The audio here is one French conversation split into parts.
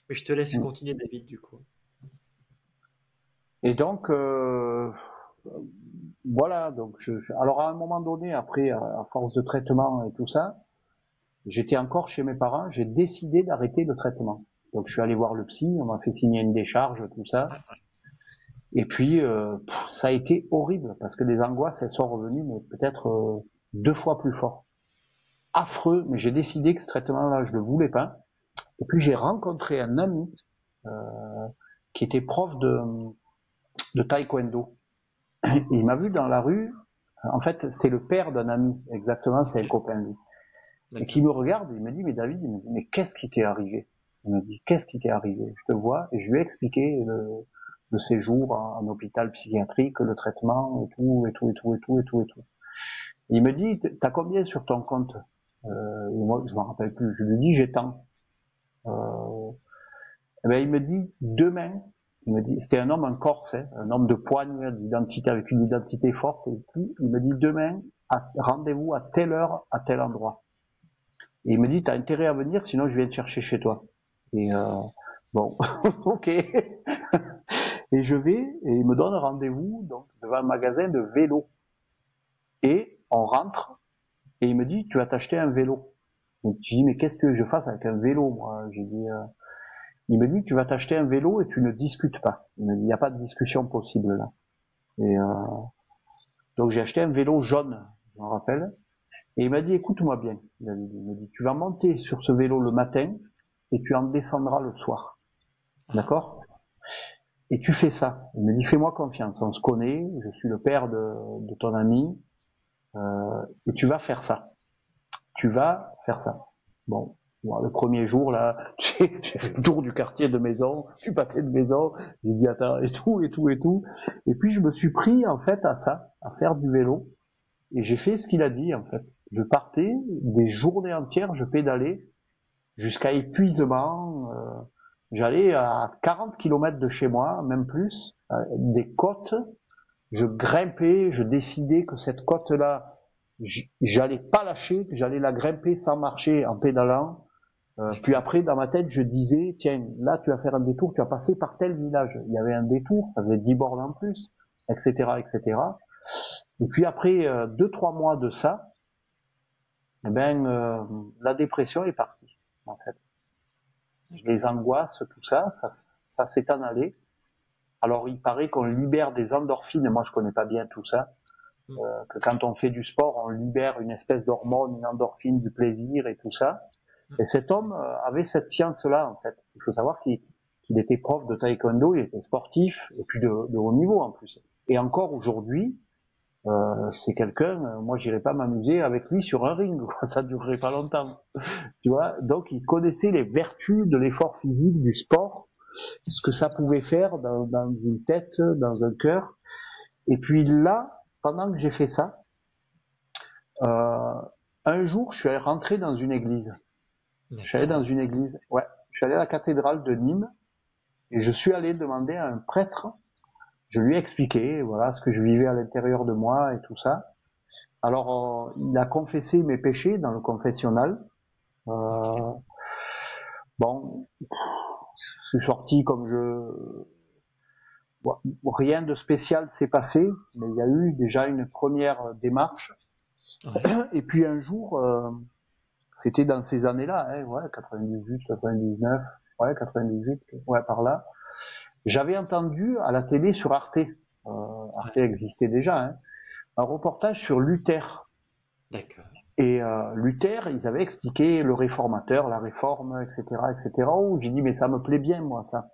Mais je te laisse continuer, David, du coup. Et donc, voilà. Donc, alors à un moment donné, après, à force de traitement et tout ça, j'étais encore chez mes parents. J'ai décidé d'arrêter le traitement. Donc, je suis allé voir le psy. On m'a fait signer une décharge, tout ça. Et puis, ça a été horrible parce que les angoisses, elles sont revenues, mais peut-être 2 fois plus fort. Affreux. Mais j'ai décidé que ce traitement-là, je le voulais pas. Et puis, j'ai rencontré un ami qui était prof de taekwondo. Il m'a vu dans la rue. En fait, c'était le père d'un ami, exactement, c'est un Ok, copain lui. Et qui d'accord. me regarde, il me dit, mais David, il me dit, mais qu'est-ce qui t'est arrivé? Il me dit, qu'est-ce qui t'est arrivé? Je te vois, et je lui ai expliqué le séjour en hôpital psychiatrique, le traitement, et tout, et tout, et tout, et tout, et tout, et tout. Il me dit, t'as combien sur ton compte? Et moi, je m'en rappelle plus. Je lui dis, j'ai tant. Euh, et ben, il me dit, demain, il me dit, c'était un homme, un corse, hein, un homme de poigne, d'identité, avec une identité forte, et tout. Il me dit, demain, rendez-vous à telle heure, à tel endroit. Et il me dit, t'as intérêt à venir, sinon je viens te chercher chez toi. Et bon, ok. Et je vais, et il me donne rendez-vous donc devant un magasin de vélo. Et on rentre, et il me dit, tu vas t'acheter un vélo. Donc je dis, mais qu'est-ce que je fasse avec un vélo, moi? J'ai dit, il me dit, tu vas t'acheter un vélo et tu ne discutes pas. Il me dit, il n'y a pas de discussion possible là. Et donc j'ai acheté un vélo jaune, je me rappelle. Et il m'a dit, écoute-moi bien. Il me dit, tu vas monter sur ce vélo le matin et tu en descendras le soir. Ah, D'accord? Et tu fais ça. Il me dit, fais-moi confiance. On se connaît. Je suis le père de ton ami. Et tu vas faire ça. Tu vas faire ça. Bon. Bon, le premier jour, là, j'ai fait le tour du quartier de maison, du pâté de maison, j'ai dit, attends, et tout, et tout, et tout. Et puis, je me suis pris, en fait, à ça, à faire du vélo. Et j'ai fait ce qu'il a dit, en fait. Je partais des journées entières, je pédalais jusqu'à épuisement. J'allais à 40 kilomètres de chez moi, même plus, des côtes. Je grimpais, je décidais que cette côte-là, j'allais pas lâcher, que j'allais la grimper sans marcher, en pédalant. Puis d'accord. après, dans ma tête, je disais, tiens, là, tu vas faire un détour, tu vas passer par tel village. Il y avait un détour, ça faisait 10 bornes en plus, etc., etc. Et puis après 2, 3 mois de ça, eh ben, la dépression est partie, en fait. D'accord. Les angoisses, tout ça, ça s'est en allé. Alors, il paraît qu'on libère des endorphines. Moi, je connais pas bien tout ça. Mm. Que quand on fait du sport, on libère une espèce d'hormone, une endorphine du plaisir et tout ça. Mm. Et cet homme avait cette science-là, en fait. Il faut savoir qu'il était prof de taekwondo, il était sportif, et puis de haut niveau en plus. Et encore aujourd'hui, c'est quelqu'un, moi j'irais pas m'amuser avec lui sur un ring, quoi. Ça durerait pas longtemps. Tu vois, donc il connaissait les vertus de l'effort physique, du sport, ce que ça pouvait faire dans une tête, dans un cœur. Et puis là, pendant que j'ai fait ça, euh, un jour, je suis rentré dans une église. Je suis allé dans D'accord. une église, ouais. Je suis allé à la cathédrale de Nîmes et je suis allé demander à un prêtre. Je lui ai expliqué, voilà, ce que je vivais à l'intérieur de moi et tout ça. Alors, il a confessé mes péchés dans le confessionnal. Ok. Euh, bon, je suis sorti comme bon, rien de spécial s'est passé, mais il y a eu déjà une première démarche. Ouais. Et puis un jour, c'était dans ces années-là, hein, ouais, 98, 99, ouais, 98, ouais, par là. J'avais entendu à la télé sur Arte, Arte Ouais. existait déjà, hein, un reportage sur Luther. D'accord. Et Luther, ils avaient expliqué le réformateur, la réforme, etc., etc. Oh, j'ai dit mais ça me plaît bien moi ça.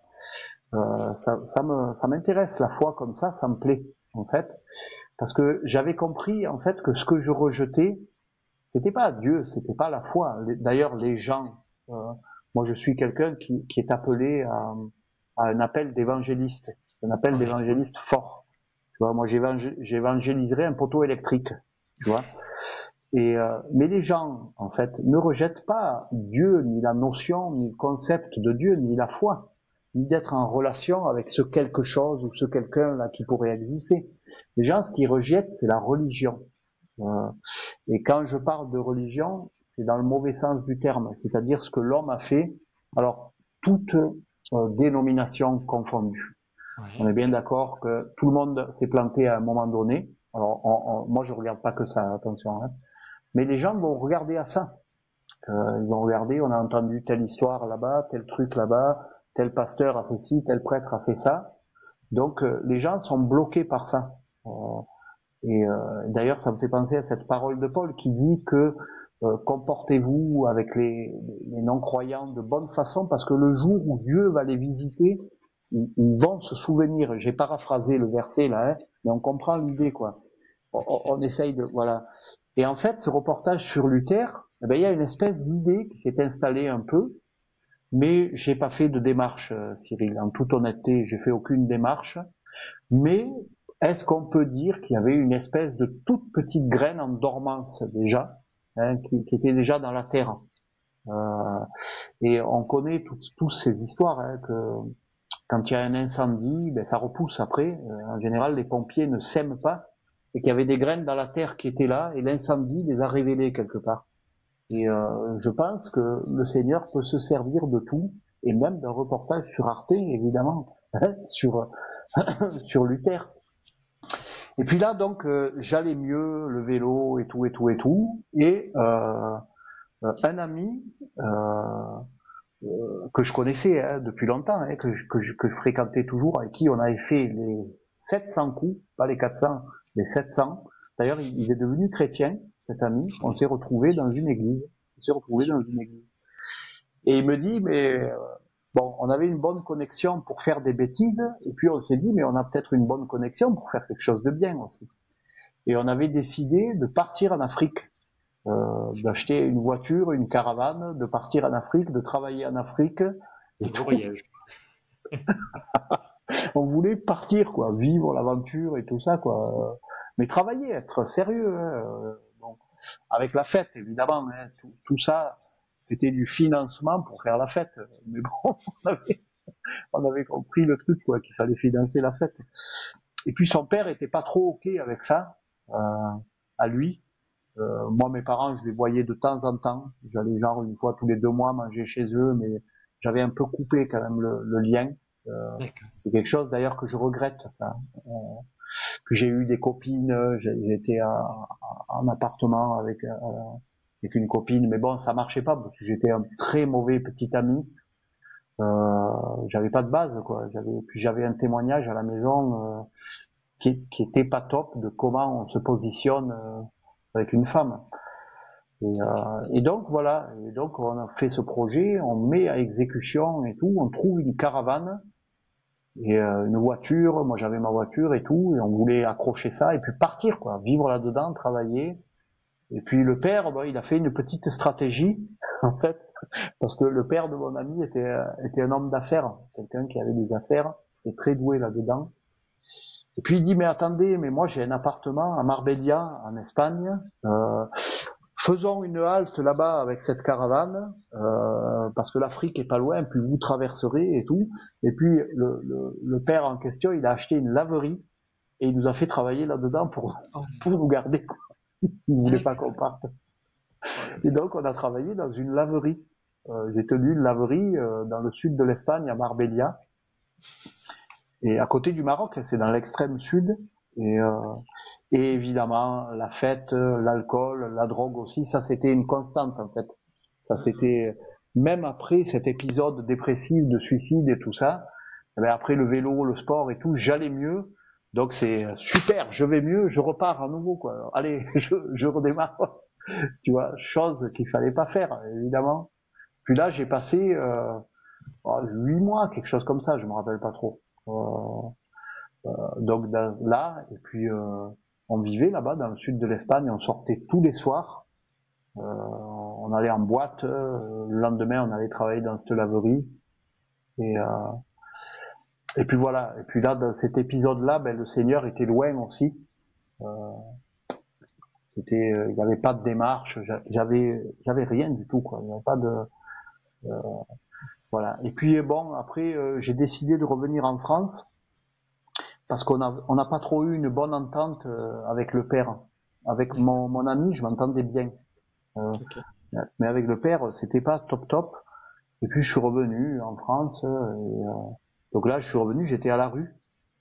Ça m'intéresse la foi comme ça me plaît en fait, parce que j'avais compris en fait que ce que je rejetais, c'était pas Dieu, c'était pas la foi. D'ailleurs, les gens, euh, moi je suis quelqu'un qui est appelé à un appel d'évangéliste, un appel Ouais. d'évangéliste fort. Tu vois, moi j'évangéliserai un poteau électrique, tu vois. Et mais les gens, en fait, ne rejettent pas Dieu, ni la notion, ni le concept de Dieu, ni la foi, ni d'être en relation avec ce quelque chose ou ce quelqu'un là qui pourrait exister. Les gens, ce qu'ils rejettent, c'est la religion. Euh, et quand je parle de religion, c'est dans le mauvais sens du terme, c'est-à-dire ce que l'homme a fait. Alors, toutes dénominations confondues. Ouais. On est bien d'accord que tout le monde s'est planté à un moment donné. Alors, moi, je regarde pas que ça, attention, hein. Mais les gens vont regarder à ça. Ils vont regarder, on a entendu telle histoire là-bas, tel truc là-bas, tel pasteur a fait ci, tel prêtre a fait ça. Donc, les gens sont bloqués par ça. D'ailleurs, ça me fait penser à cette parole de Paul qui dit que comportez-vous avec les non-croyants de bonne façon, parce que le jour où Dieu va les visiter, ils vont se souvenir. J'ai paraphrasé le verset là, hein, mais on comprend l'idée, quoi. On essaye de, voilà. Et en fait, ce reportage sur Luther, eh ben, il y a une espèce d'idée qui s'est installée un peu, mais j'ai pas fait de démarche, Cyril. En toute honnêteté, j'ai fait aucune démarche. Mais est-ce qu'on peut dire qu'il y avait une espèce de toute petite graine en dormance déjà, hein, qui était déjà dans la terre, et on connaît tous ces histoires, hein, que quand il y a un incendie, ben, ça repousse après. En général, les pompiers ne sèment pas. C'est qu'il y avait des graines dans la terre qui étaient là, et l'incendie les a révélées quelque part. Et je pense que le Seigneur peut se servir de tout, et même d'un reportage sur Arte, évidemment, hein, sur Luther. Et puis là, donc, j'allais mieux, le vélo et tout, et tout, et tout. Et un ami que je connaissais, hein, depuis longtemps, hein, que je fréquentais toujours, avec qui on avait fait les 700 coups, pas les 400, les 700. D'ailleurs, il est devenu chrétien, cet ami. On s'est retrouvés dans une église. Et il me dit, mais bon, on avait une bonne connexion pour faire des bêtises, et puis on s'est dit, mais on a peut-être une bonne connexion pour faire quelque chose de bien aussi. Et on avait décidé de partir en Afrique, d'acheter une voiture, une caravane, de partir en Afrique, de travailler en Afrique. Et Un gros voyage. on voulait partir, quoi, vivre l'aventure et tout ça, quoi. Mais travailler, être sérieux, hein, bon, avec la fête, évidemment, hein, tout ça, c'était du financement pour faire la fête. Mais bon, on avait compris le truc, quoi, qu'il fallait financer la fête. Et puis son père était pas trop ok avec ça, à lui. Moi, mes parents, je les voyais de temps en temps. J'allais genre une fois tous les 2 mois manger chez eux, mais j'avais un peu coupé quand même le lien. D'accord. C'est quelque chose d'ailleurs que je regrette, ça. Que j'ai eu des copines, j'ai été en appartement avec une copine, mais bon, ça marchait pas parce que j'étais un très mauvais petit ami. J'avais pas de base, quoi. Puis j'avais un témoignage à la maison qui était pas top de comment on se positionne avec une femme. Et donc voilà, et donc on a fait ce projet, on met à exécution et tout, on trouve une caravane et une voiture, moi j'avais ma voiture et tout, et on voulait accrocher ça et puis partir, quoi, vivre là-dedans, travailler. Et puis le père, il a fait une petite stratégie en fait, parce que le père de mon ami était un homme d'affaires, quelqu'un qui avait des affaires, et très doué là-dedans. Et puis il dit, mais attendez, mais moi j'ai un appartement à Marbella en Espagne, faisons une halte là-bas avec cette caravane, parce que l'Afrique est pas loin, puis vous traverserez et tout. Et puis le père en question, il a acheté une laverie et il nous a fait travailler là-dedans pour nous garder. Il voulait pas qu'on parte. Et donc on a travaillé dans une laverie. J'ai tenu une laverie dans le sud de l'Espagne, à Marbella, et à côté du Maroc, c'est dans l'extrême sud. Et évidemment, la fête, l'alcool, la drogue aussi, ça c'était une constante en fait. Ça c'était, même après cet épisode dépressif de suicide et tout ça, après le vélo, le sport et tout, j'allais mieux. Donc c'est super, je vais mieux, je repars à nouveau, quoi. Allez, je redémarre. Tu vois, chose qu'il fallait pas faire, évidemment. Puis là, j'ai passé 8 mois, quelque chose comme ça, je me rappelle pas trop. Donc là, et puis on vivait là-bas dans le sud de l'Espagne, on sortait tous les soirs, on allait en boîte, le lendemain on allait travailler dans cette laverie, et puis voilà. Et puis là, dans cet épisode-là, le Seigneur était loin aussi. Il n'y avait pas de démarche, j'avais rien du tout, quoi. Il n'y avait pas de voilà. Et puis bon, après j'ai décidé de revenir en France. Parce qu'on n'a pas trop eu une bonne entente avec le père. Avec mon ami, je m'entendais bien. Okay. Mais avec le père, c'était pas top top. Et puis je suis revenu en France. Donc là, je suis revenu, j'étais à la rue.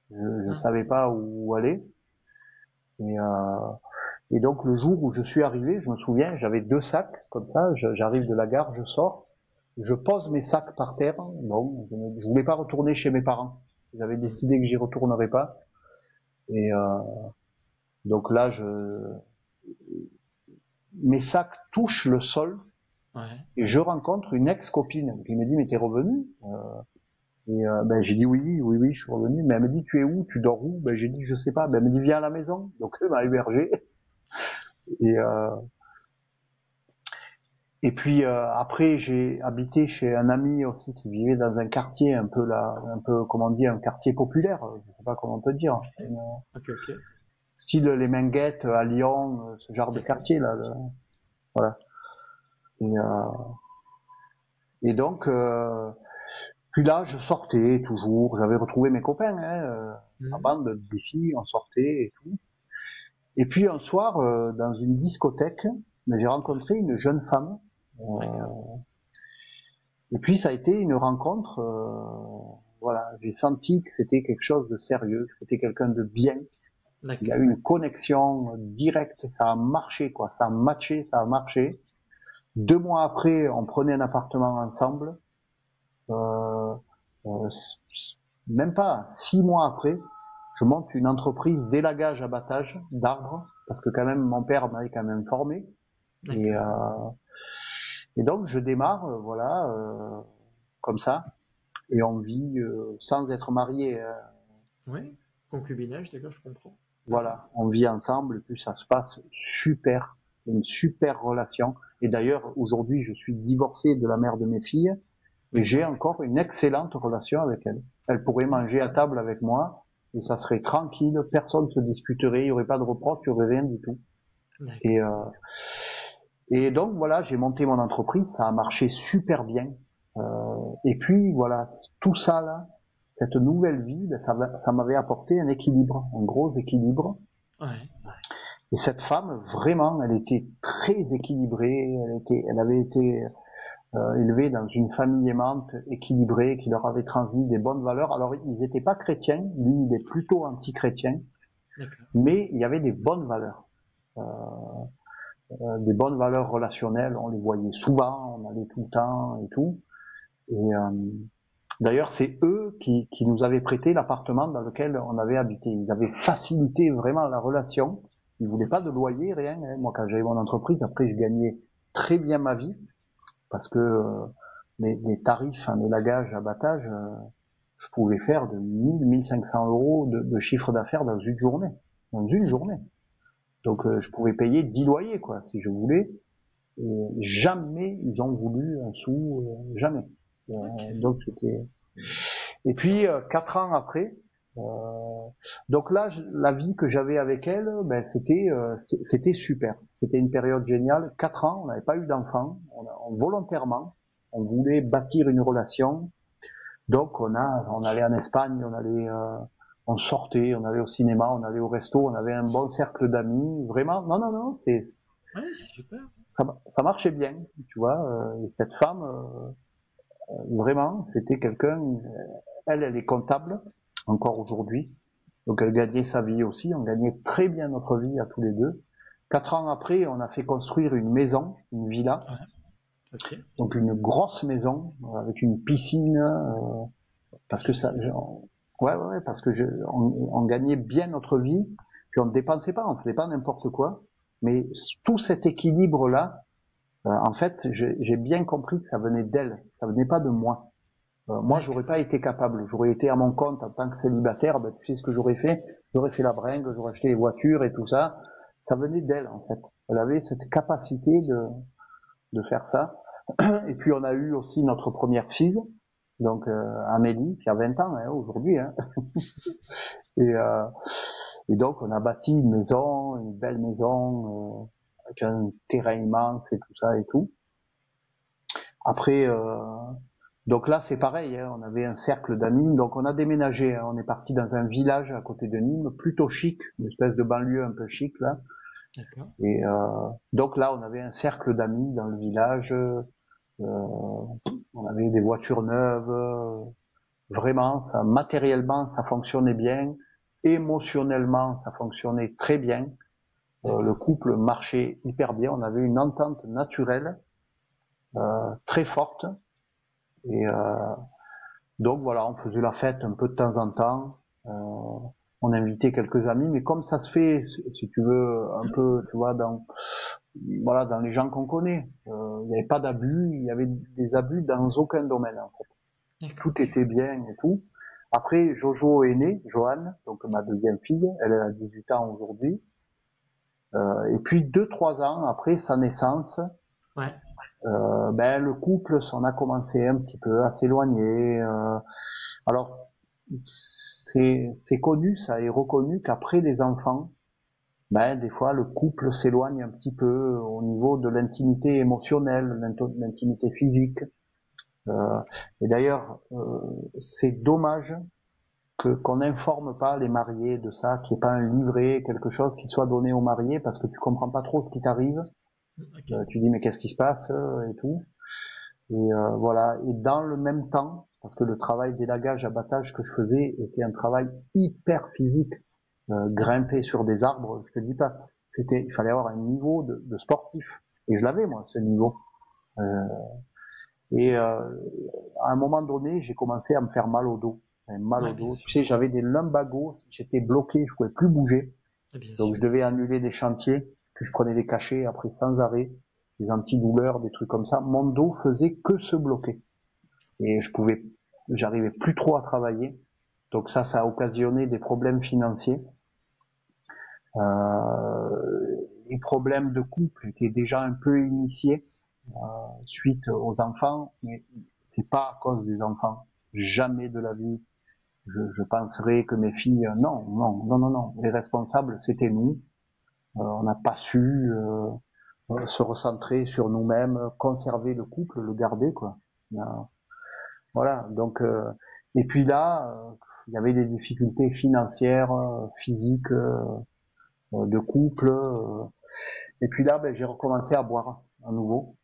Je savais pas où aller. Et, et donc le jour où je suis arrivé, je me souviens, j'avais 2 sacs comme ça. J'arrive de la gare, je sors, je pose mes sacs par terre. Bon, je voulais pas retourner chez mes parents. J'avais décidé que j'y retournerais pas. Et donc là, mes sacs touchent le sol. Ouais. Et je rencontre une ex-copine qui me dit mais t'es revenu et ben j'ai dit oui je suis revenu, mais elle me dit tu es où, tu dors où, ben j'ai dit je sais pas, ben elle me dit viens à la maison, donc elle m'a hébergé et et puis après j'ai habité chez un ami aussi qui vivait dans un quartier un peu là, un peu comment on dit, un quartier populaire, je sais pas comment on peut dire, Ok. style les Minguettes à Lyon, ce genre de D'accord. quartier là, voilà. Et, et donc puis là, je sortais toujours, j'avais retrouvé mes copains, la bande d'ici, on sortait et tout. Et puis un soir, dans une discothèque, j'ai rencontré une jeune femme. Et puis ça a été une rencontre, voilà, j'ai senti que c'était quelque chose de sérieux, que c'était quelqu'un de bien. Il y a eu une connexion directe, ça a marché quoi, ça a matché, ça a marché. 2 mois après, on prenait un appartement ensemble. Euh, euh, Même pas 6 mois après, je monte une entreprise d'élagage abattage d'arbres parce que quand même mon père m'avait quand même formé et, et donc je démarre voilà comme ça et on vit sans être marié Oui. Concubinage, d'accord, je comprends. voilà on vit ensemble et puis ça se passe super, une super relation et d'ailleurs aujourd'hui je suis divorcé de la mère de mes filles et j'ai encore une excellente relation avec elle. Elle pourrait manger à table avec moi et ça serait tranquille, personne ne se disputerait, il n'y aurait pas de reproche, il n'y aurait rien du tout. Et, et donc voilà, j'ai monté mon entreprise, ça a marché super bien. Et puis voilà, tout ça là, cette nouvelle vie, ben, ça m'avait apporté un équilibre, un gros équilibre. Ouais. Et cette femme, vraiment, elle était très équilibrée, elle avait été élevés dans une famille aimante, équilibrée, qui leur avait transmis des bonnes valeurs. Alors, ils n'étaient pas chrétiens, lui, il est plutôt anti-chrétien, mais il y avait des bonnes valeurs relationnelles, on les voyait souvent, on allait tout le temps et tout. Et d'ailleurs, c'est eux qui nous avaient prêté l'appartement dans lequel on avait habité. Ils avaient facilité vraiment la relation. Ils voulaient pas de loyer, rien. Moi, quand j'avais mon entreprise, après, je gagnais très bien ma vie parce que les tarifs en élagage, abattage, je pouvais faire de 1000, 1500 euros de chiffre d'affaires dans une journée. Dans une journée. Donc je pouvais payer 10 loyers, quoi, si je voulais. Et jamais ils ont voulu un sou, jamais. Donc c'était. Et puis 4 ans après, donc là, la vie que j'avais avec elle, ben c'était super. C'était une période géniale. 4 ans, on n'avait pas eu d'enfant. Volontairement, on voulait bâtir une relation. Donc on allait en Espagne, on sortait, on allait au cinéma, on allait au resto, on avait un bon cercle d'amis. Vraiment, non, Ouais, c'est super. ça marchait bien, tu vois. Et cette femme, vraiment, c'était quelqu'un. Elle est comptable encore aujourd'hui. Donc elle gagnait sa vie aussi, on gagnait très bien notre vie à tous les deux. 4 ans après, on a fait construire une maison, une villa, donc une grosse maison avec une piscine, parce que ça, parce que on gagnait bien notre vie, puis on ne dépensait pas, on faisait pas n'importe quoi, mais tout cet équilibre là, en fait, j'ai bien compris que ça venait d'elle, ça venait pas de moi. Moi, j'aurais pas été capable. J'aurais été à mon compte en tant que célibataire. Ben, tu sais ce que j'aurais fait? J'aurais fait la bringue, j'aurais acheté les voitures et tout ça. Ça venait d'elle, en fait. Elle avait cette capacité de faire ça. Et puis, on a eu aussi notre première fille, donc Amélie, qui a 20 ans aujourd'hui. Et, et donc, on a bâti une maison, une belle maison, avec un terrain immense et tout ça et tout. Après, donc là, c'est pareil, on avait un cercle d'amis, donc on a déménagé, on est parti dans un village à côté de Nîmes, plutôt chic, une espèce de banlieue un peu chic là. Et donc là, on avait un cercle d'amis dans le village, On avait des voitures neuves. Vraiment, ça, matériellement, ça fonctionnait bien. Émotionnellement, ça fonctionnait très bien. Le couple marchait hyper bien. On avait une entente naturelle très forte. Et donc voilà, on faisait la fête un peu de temps en temps. On invitait quelques amis, mais comme ça se fait, si tu veux, un peu, tu vois, dans les gens qu'on connaît. Il n'y avait pas d'abus, il y avait des abus dans aucun domaine en fait. Tout était bien et tout. Après, Jojo est né, Joanne, donc ma deuxième fille, elle a 18 ans aujourd'hui. Et puis 2-3 ans après sa naissance, Ouais. le couple s'en a commencé un petit peu à s'éloigner. Alors c'est connu, ça est reconnu qu'après les enfants, des fois le couple s'éloigne un petit peu au niveau de l'intimité émotionnelle, l'intimité physique. Et d'ailleurs, c'est dommage qu'on n'informe pas les mariés de ça, qu'il n'y ait pas un livret, quelque chose qui soit donné aux mariés, parce que tu comprends pas trop ce qui t'arrive. Tu dis mais qu'est-ce qui se passe et tout. Et voilà. Et dans le même temps, parce que le travail d'élagage, abattage que je faisais était un travail hyper physique, grimper sur des arbres, je te dis pas. Il fallait avoir un niveau de sportif. Et je l'avais moi, ce niveau. Et à un moment donné, j'ai commencé à me faire mal au dos. Mal au dos. Tu sais, j'avais des lumbagos, j'étais bloqué, je pouvais plus bouger. Donc je devais annuler des chantiers, puis je prenais des cachets après sans arrêt, des antidouleurs, des trucs comme ça. Mon dos faisait que se bloquer. Et j'arrivais plus trop à travailler. Donc ça a occasionné des problèmes financiers. Les problèmes de couple étaient déjà un peu initiés suite aux enfants, mais c'est pas à cause des enfants. Jamais de la vie je penserais que mes filles, non. Les responsables, c'était nous. On n'a pas su se recentrer sur nous-mêmes, conserver le couple, le garder, quoi. Voilà. Donc, et puis là, il y avait des difficultés financières, physiques, de couple. Et puis là, j'ai recommencé à boire à nouveau.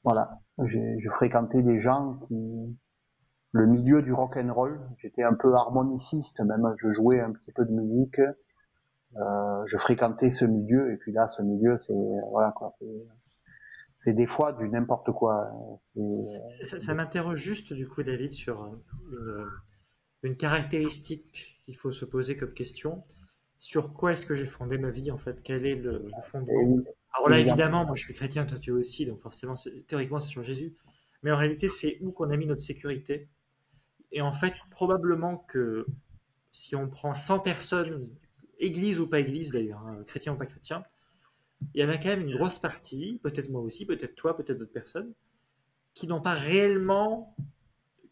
Voilà. Je fréquentais des gens le milieu du rock and roll. J'étais un peu harmoniciste, même je jouais un petit peu de musique. Je fréquentais ce milieu et puis là, ce milieu, c'est voilà quoi. C'est des fois du n'importe quoi. Ça m'interroge juste du coup, David, sur une caractéristique qu'il faut se poser comme question. Sur quoi est-ce que j'ai fondé ma vie en fait? Quel est le fondement? Alors là, évidemment, moi je suis chrétien, toi tu es aussi, donc forcément, théoriquement, c'est sur Jésus. Mais en réalité, c'est où qu'on a mis notre sécurité. Et en fait, probablement que si on prend 100 personnes, église ou pas église d'ailleurs, hein, chrétien ou pas chrétien, il y en a quand même une grosse partie, peut-être moi aussi, peut-être toi, peut-être d'autres personnes, qui n'ont pas réellement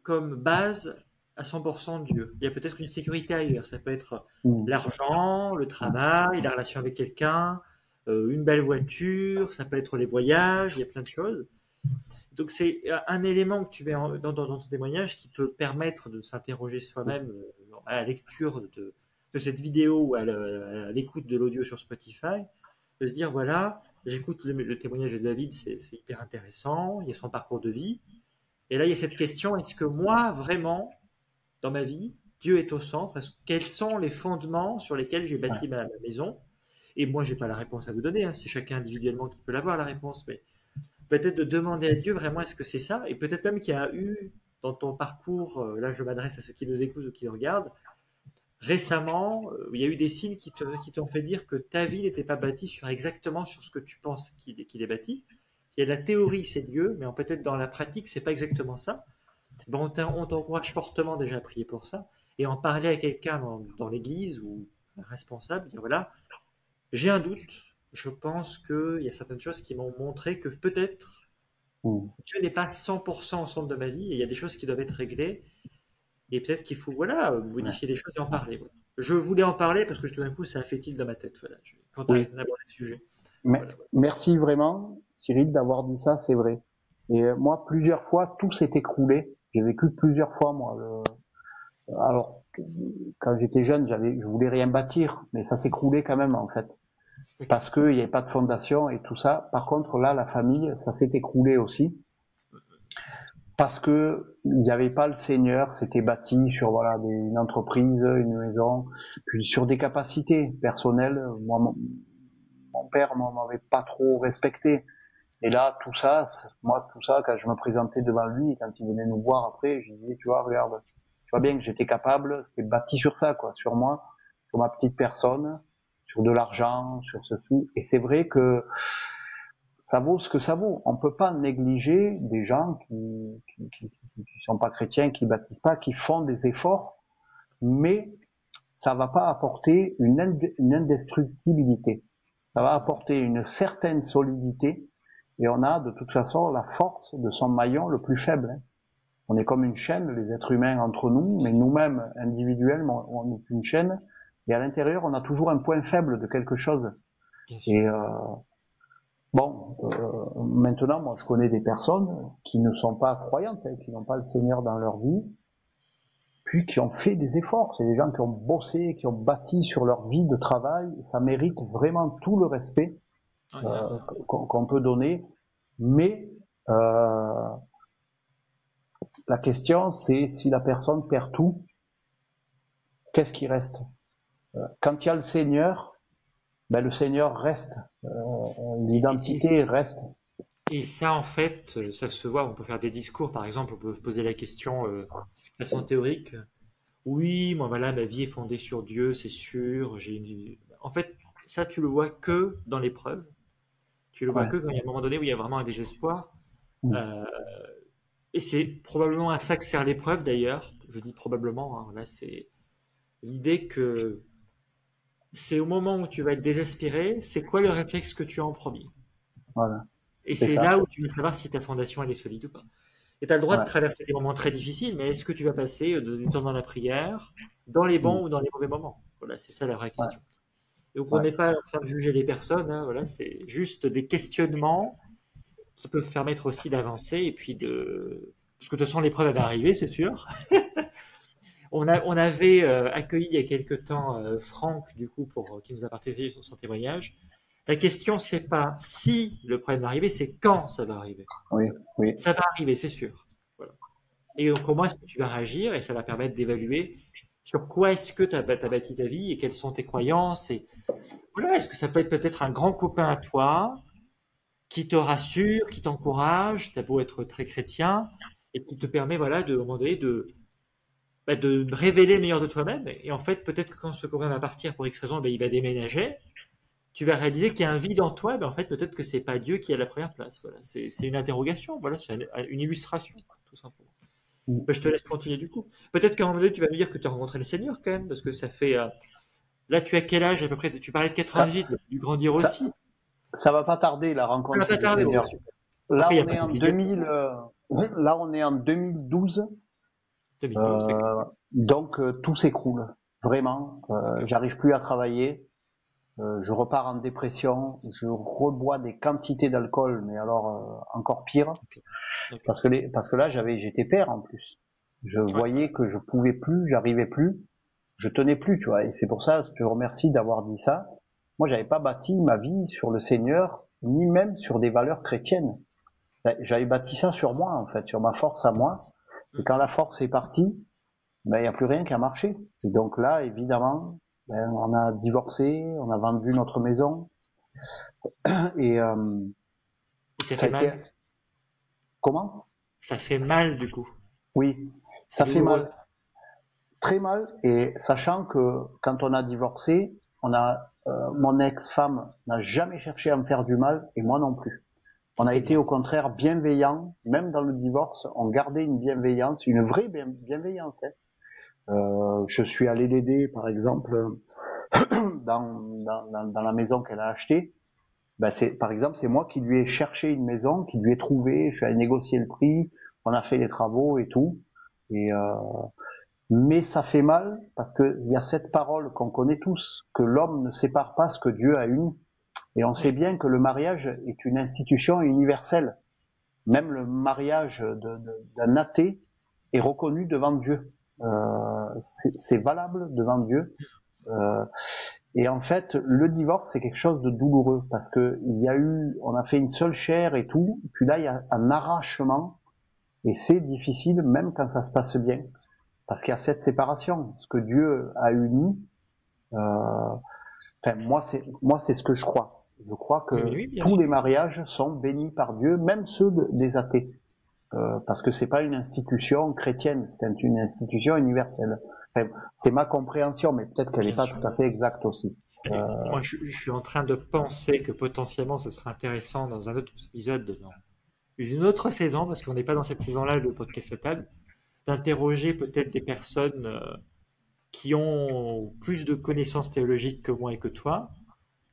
comme base à 100% Dieu. Il y a peut-être une sécurité ailleurs. Ça peut être l'argent, le travail, la relation avec quelqu'un, une belle voiture, ça peut être les voyages, il y a plein de choses. Donc c'est un élément que tu mets dans ton témoignage qui peut permettre de s'interroger soi-même à la lecture de cette vidéo ou à l'écoute de l'audio sur Spotify, de se dire voilà, j'écoute le témoignage de David, c'est hyper intéressant, il y a son parcours de vie, et là il y a cette question, est-ce que moi vraiment, dans ma vie, Dieu est au centre, quels sont les fondements sur lesquels j'ai bâti ma maison? Et moi j'ai pas la réponse à vous donner, hein, c'est chacun individuellement qui peut l'avoir la réponse, mais peut-être de demander à Dieu vraiment est-ce que c'est ça, et peut-être même qu'il y a eu dans ton parcours, là je m'adresse à ceux qui nous écoutent ou qui nous regardent, récemment, il y a eu des signes qui t'ont fait dire que ta vie n'était pas bâtie exactement sur ce que tu penses qu'il est bâti. Il y a de la théorie, c'est Dieu, mais peut-être dans la pratique, c'est pas exactement ça. Bon, on t'encourage fortement déjà à prier pour ça, et en parler à quelqu'un dans l'église ou un responsable, dire voilà, j'ai un doute, je pense qu'il y a certaines choses qui m'ont montré que peut-être Dieu n'est pas 100% au centre de ma vie et il y a des choses qui doivent être réglées et peut-être qu'il faut voilà, modifier les choses et en parler. Voilà. Je voulais en parler parce que tout d'un coup ça a fait tilt dans ma tête. Voilà. Quand tu as abordé le sujet. Voilà. Merci vraiment, Cyril, d'avoir dit ça, c'est vrai. Et moi, plusieurs fois, tout s'est écroulé. J'ai vécu plusieurs fois, moi. Alors, quand j'étais jeune, je voulais rien bâtir, mais ça s'écroulait quand même, en fait. parce qu'il n'y avait pas de fondation et tout ça. Par contre, là, la famille, ça s'est écroulé aussi, parce que il n'y avait pas le seigneur, c'était bâti sur voilà une entreprise, une maison, puis sur des capacités personnelles. Moi, mon père m'avait pas trop respecté. Et là, tout ça, quand je me présentais devant lui, quand il venait nous voir après, je disais, tu vois, regarde, tu vois bien que j'étais capable, c'était bâti sur ça, quoi, sur moi, sur ma petite personne, sur de l'argent, sur ceci. Et c'est vrai que ça vaut ce que ça vaut. On peut pas négliger des gens qui sont pas chrétiens, qui baptisent pas, qui font des efforts, mais ça va pas apporter une indestructibilité. Ça va apporter une certaine solidité, et on a de toute façon la force de son maillon le plus faible. On est comme une chaîne, les êtres humains entre nous, mais nous-mêmes individuellement, on est une chaîne, et à l'intérieur, on a toujours un point faible de quelque chose. Et maintenant, moi, je connais des personnes qui ne sont pas croyantes, qui n'ont pas le Seigneur dans leur vie, puis qui ont fait des efforts. C'est des gens qui ont bossé, qui ont bâti sur leur vie de travail. Ça mérite vraiment tout le respect qu'on peut donner. Mais la question, c'est si la personne perd tout, qu'est-ce qui reste? Quand il y a le Seigneur, ben le Seigneur reste. L'identité reste. Et ça, en fait, ça se voit. On peut faire des discours, par exemple, on peut poser la question de façon théorique. Oui, moi, voilà, ma vie est fondée sur Dieu, c'est sûr. En fait, ça, tu le vois que dans l'épreuve. Tu le vois que quand il y a un moment donné où il y a vraiment un désespoir. Et c'est probablement à ça que sert l'épreuve, d'ailleurs. Je dis probablement, hein. Là, c'est l'idée que c'est au moment où tu vas être désespéré, c'est quoi le réflexe que tu as en premier? Voilà. Et c'est là où tu vas savoir si ta fondation elle est solide ou pas. Et tu as le droit de traverser des moments très difficiles, mais est-ce que tu vas passer des temps dans la prière, dans les bons ou dans les mauvais moments? Voilà, c'est ça la vraie question. Et donc on n'est pas en train de juger les personnes, hein, voilà, c'est juste des questionnements qui peuvent permettre aussi d'avancer et puis de... Parce que de toute façon l'épreuve va arriver, c'est sûr. On avait accueilli il y a quelque temps Franck, du coup, qui nous a partagé son témoignage. La question, c'est pas si le problème va arriver, c'est quand ça va arriver. Oui. Ça va arriver, c'est sûr. Voilà. Et donc, comment est-ce que tu vas réagir? Et ça va permettre d'évaluer sur quoi est-ce que tu as bâti ta vie et quelles sont tes croyances. Et voilà, est-ce que ça peut être peut-être un grand copain à toi qui te rassure, qui t'encourage, t'as beau être très chrétien, et qui te permet, voilà, de, à un moment donné, de révéler le meilleur de toi-même. Et en fait, peut-être que quand ce copain va partir pour X raison, il va déménager. Tu vas réaliser qu'il y a un vide en toi. En fait, peut-être que c'est pas Dieu qui est à la première place. Voilà, c'est une interrogation. Voilà, c'est une illustration, tout simplement. Je te laisse continuer du coup. Peut-être qu'à un moment donné, tu vas me dire que tu as rencontré le Seigneur quand même, parce que ça fait. Là, tu as quel âge à peu près? Tu parlais de 98, du grandir aussi. Ça va pas tarder la rencontre du Seigneur. Là, on est en 2000. Là, on est en 2012. 2012 donc tout s'écroule. Vraiment, j'arrive plus à travailler. Je repars en dépression. Je rebois des quantités d'alcool, mais alors encore pire. Parce que là, j'étais père en plus. Je voyais que je pouvais plus, j'arrivais plus, je tenais plus, tu vois. Et c'est pour ça, je te remercie d'avoir dit ça. Moi, j'avais pas bâti ma vie sur le Seigneur, ni même sur des valeurs chrétiennes. J'avais bâti ça sur moi, en fait, sur ma force à moi. Et quand la force est partie, ben, il n'y a plus rien qui a marché. Et donc là, évidemment, ben, on a divorcé, on a vendu notre maison. Et ça fait mal. Comment? Ça fait mal, du coup. Oui, ça fait mal. Très mal. Et sachant que quand on a divorcé, mon ex-femme n'a jamais cherché à me faire du mal, et moi non plus. On a été au contraire bienveillants, même dans le divorce, on gardait une bienveillance, une vraie bienveillance. Je suis allé l'aider, par exemple, dans la maison qu'elle a achetée. Ben par exemple, c'est moi qui lui ai cherché une maison, qui lui ai trouvé, je suis allé négocier le prix, on a fait les travaux et tout. Mais ça fait mal parce que il y a cette parole qu'on connaît tous, que l'homme ne sépare pas ce que Dieu a uni. Et on sait bien que le mariage est une institution universelle. Même le mariage d'un athée est reconnu devant Dieu. C'est valable devant Dieu. Et en fait, le divorce, c'est quelque chose de douloureux parce que on a fait une seule chair et tout, puis là, il y a un arrachement et c'est difficile même quand ça se passe bien parce qu'il y a cette séparation. Ce que Dieu a uni, moi, c'est ce que je crois. Je crois que Oui, bien tous sûr. les mariages sont bénis par Dieu, même ceux des athées. Parce que c'est pas une institution chrétienne, c'est une institution universelle. Enfin, c'est ma compréhension, mais peut-être qu'elle n'est Bien pas sûr. tout à fait exacte aussi. Et moi, je suis en train de penser que potentiellement, ce serait intéressant dans un autre épisode, dans une autre saison, parce qu'on n'est pas dans cette saison-là, le podcast à table, d'interroger peut-être des personnes qui ont plus de connaissances théologiques que moi et que toi,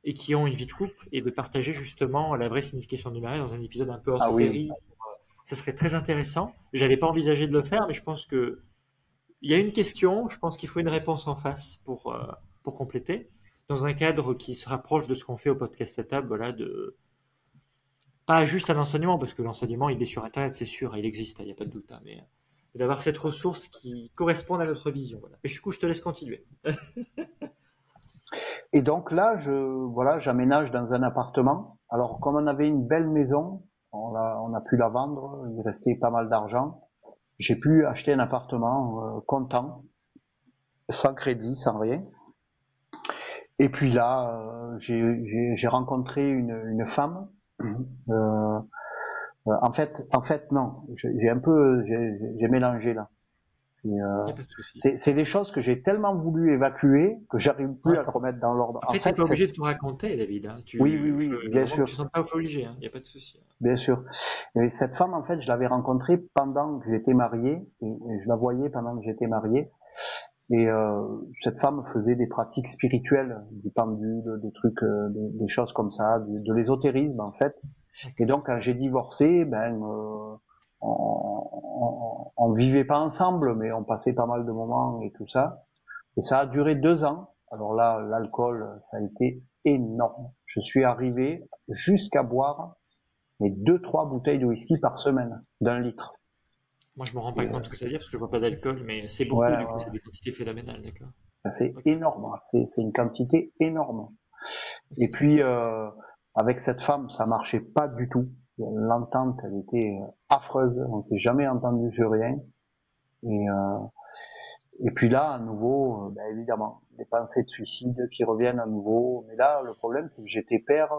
et qui ont une vie de couple, et de partager justement la vraie signification du mariage dans un épisode un peu hors Ah oui, série. Ça serait très intéressant. J'avais pas envisagé de le faire, mais je pense que il y a une question, je pense qu'il faut une réponse en face pour compléter, dans un cadre qui se rapproche de ce qu'on fait au podcast à table, voilà, pas juste un enseignement, parce que l'enseignement, il est sur Internet, c'est sûr, il existe, il n'y a pas de doute, hein, mais d'avoir cette ressource qui corresponde à notre vision. Voilà. Et du coup, je te laisse continuer. et donc là, j'aménage dans un appartement. Alors, comme on avait une belle maison, on a pu la vendre, il restait pas mal d'argent. J'ai pu acheter un appartement content, sans crédit, sans rien. Et puis là, j'ai rencontré une femme. Euh, en fait, non. J'ai mélangé là. Il n'y a pas de souci. C'est des choses que j'ai tellement voulu évacuer que j'arrive plus Ouais. à le remettre dans l'ordre. En Après, tu n'es fait, pas obligé de tout raconter, David. Hein. oui, Le bien moment que tu sûr, ne sens pas obligé, il n'y a pas de souci. bien sûr. Et cette femme, en fait, je l'avais rencontrée pendant que j'étais marié, et je la voyais pendant que j'étais marié. Et cette femme faisait des pratiques spirituelles, du pendule, des trucs, des choses comme ça, de l'ésotérisme en fait. Et donc quand j'ai divorcé, on vivait pas ensemble, mais on passait pas mal de moments et tout ça. Et ça a duré 2 ans. Alors là, l'alcool, ça a été énorme. Je suis arrivé jusqu'à boire mais 2-3 bouteilles de whisky par semaine, d'1 litre. Moi, je me rends Et, pas compte ce que ça veut dire parce que je ne bois pas d'alcool, mais c'est beaucoup, ouais, du coup, ouais. c'est des quantités phénoménales, d'accord. C'est Ok, énorme. C'est une quantité énorme. Et ok. puis avec cette femme, ça marchait pas du tout. L'entente, elle était affreuse. On s'est jamais entendu sur rien. Et, euh, et puis là, à nouveau, évidemment, des pensées de suicide qui reviennent à nouveau. Mais là, le problème, c'est que j'étais père,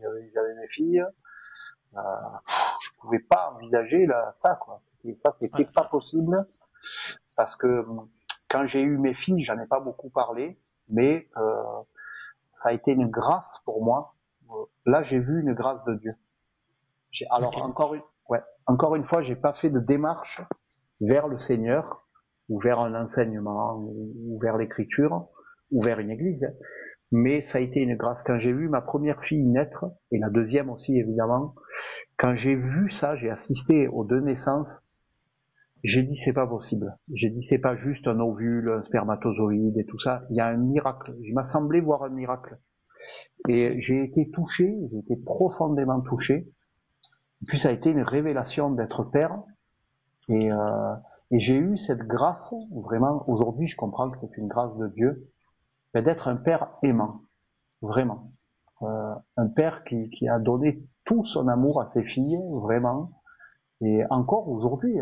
j'avais mes filles. Euh, je pouvais pas envisager ça, quoi. Et ça, Ouais, c'était pas possible parce que quand j'ai eu mes filles, j'en ai pas beaucoup parlé, mais ça a été une grâce pour moi. Là, j'ai vu une grâce de Dieu. Alors ok. encore une fois, j'ai pas fait de démarche vers le Seigneur ou vers un enseignement ou vers l'écriture ou vers une église, mais ça a été une grâce. Quand j'ai vu ma première fille naître et la deuxième aussi évidemment, quand j'ai vu ça, j'ai assisté aux 2 naissances. J'ai dit c'est pas possible. J'ai dit c'est pas juste un ovule, un spermatozoïde et tout ça. Il y a un miracle. Il m'a semblé voir un miracle. Et j'ai été touché, j'ai été profondément touché. Et puis ça a été une révélation d'être père. Et, euh, et j'ai eu cette grâce, vraiment, aujourd'hui je comprends que c'est une grâce de Dieu, mais d'être un père aimant, vraiment. Un père qui a donné tout son amour à ses filles, vraiment. Et encore aujourd'hui,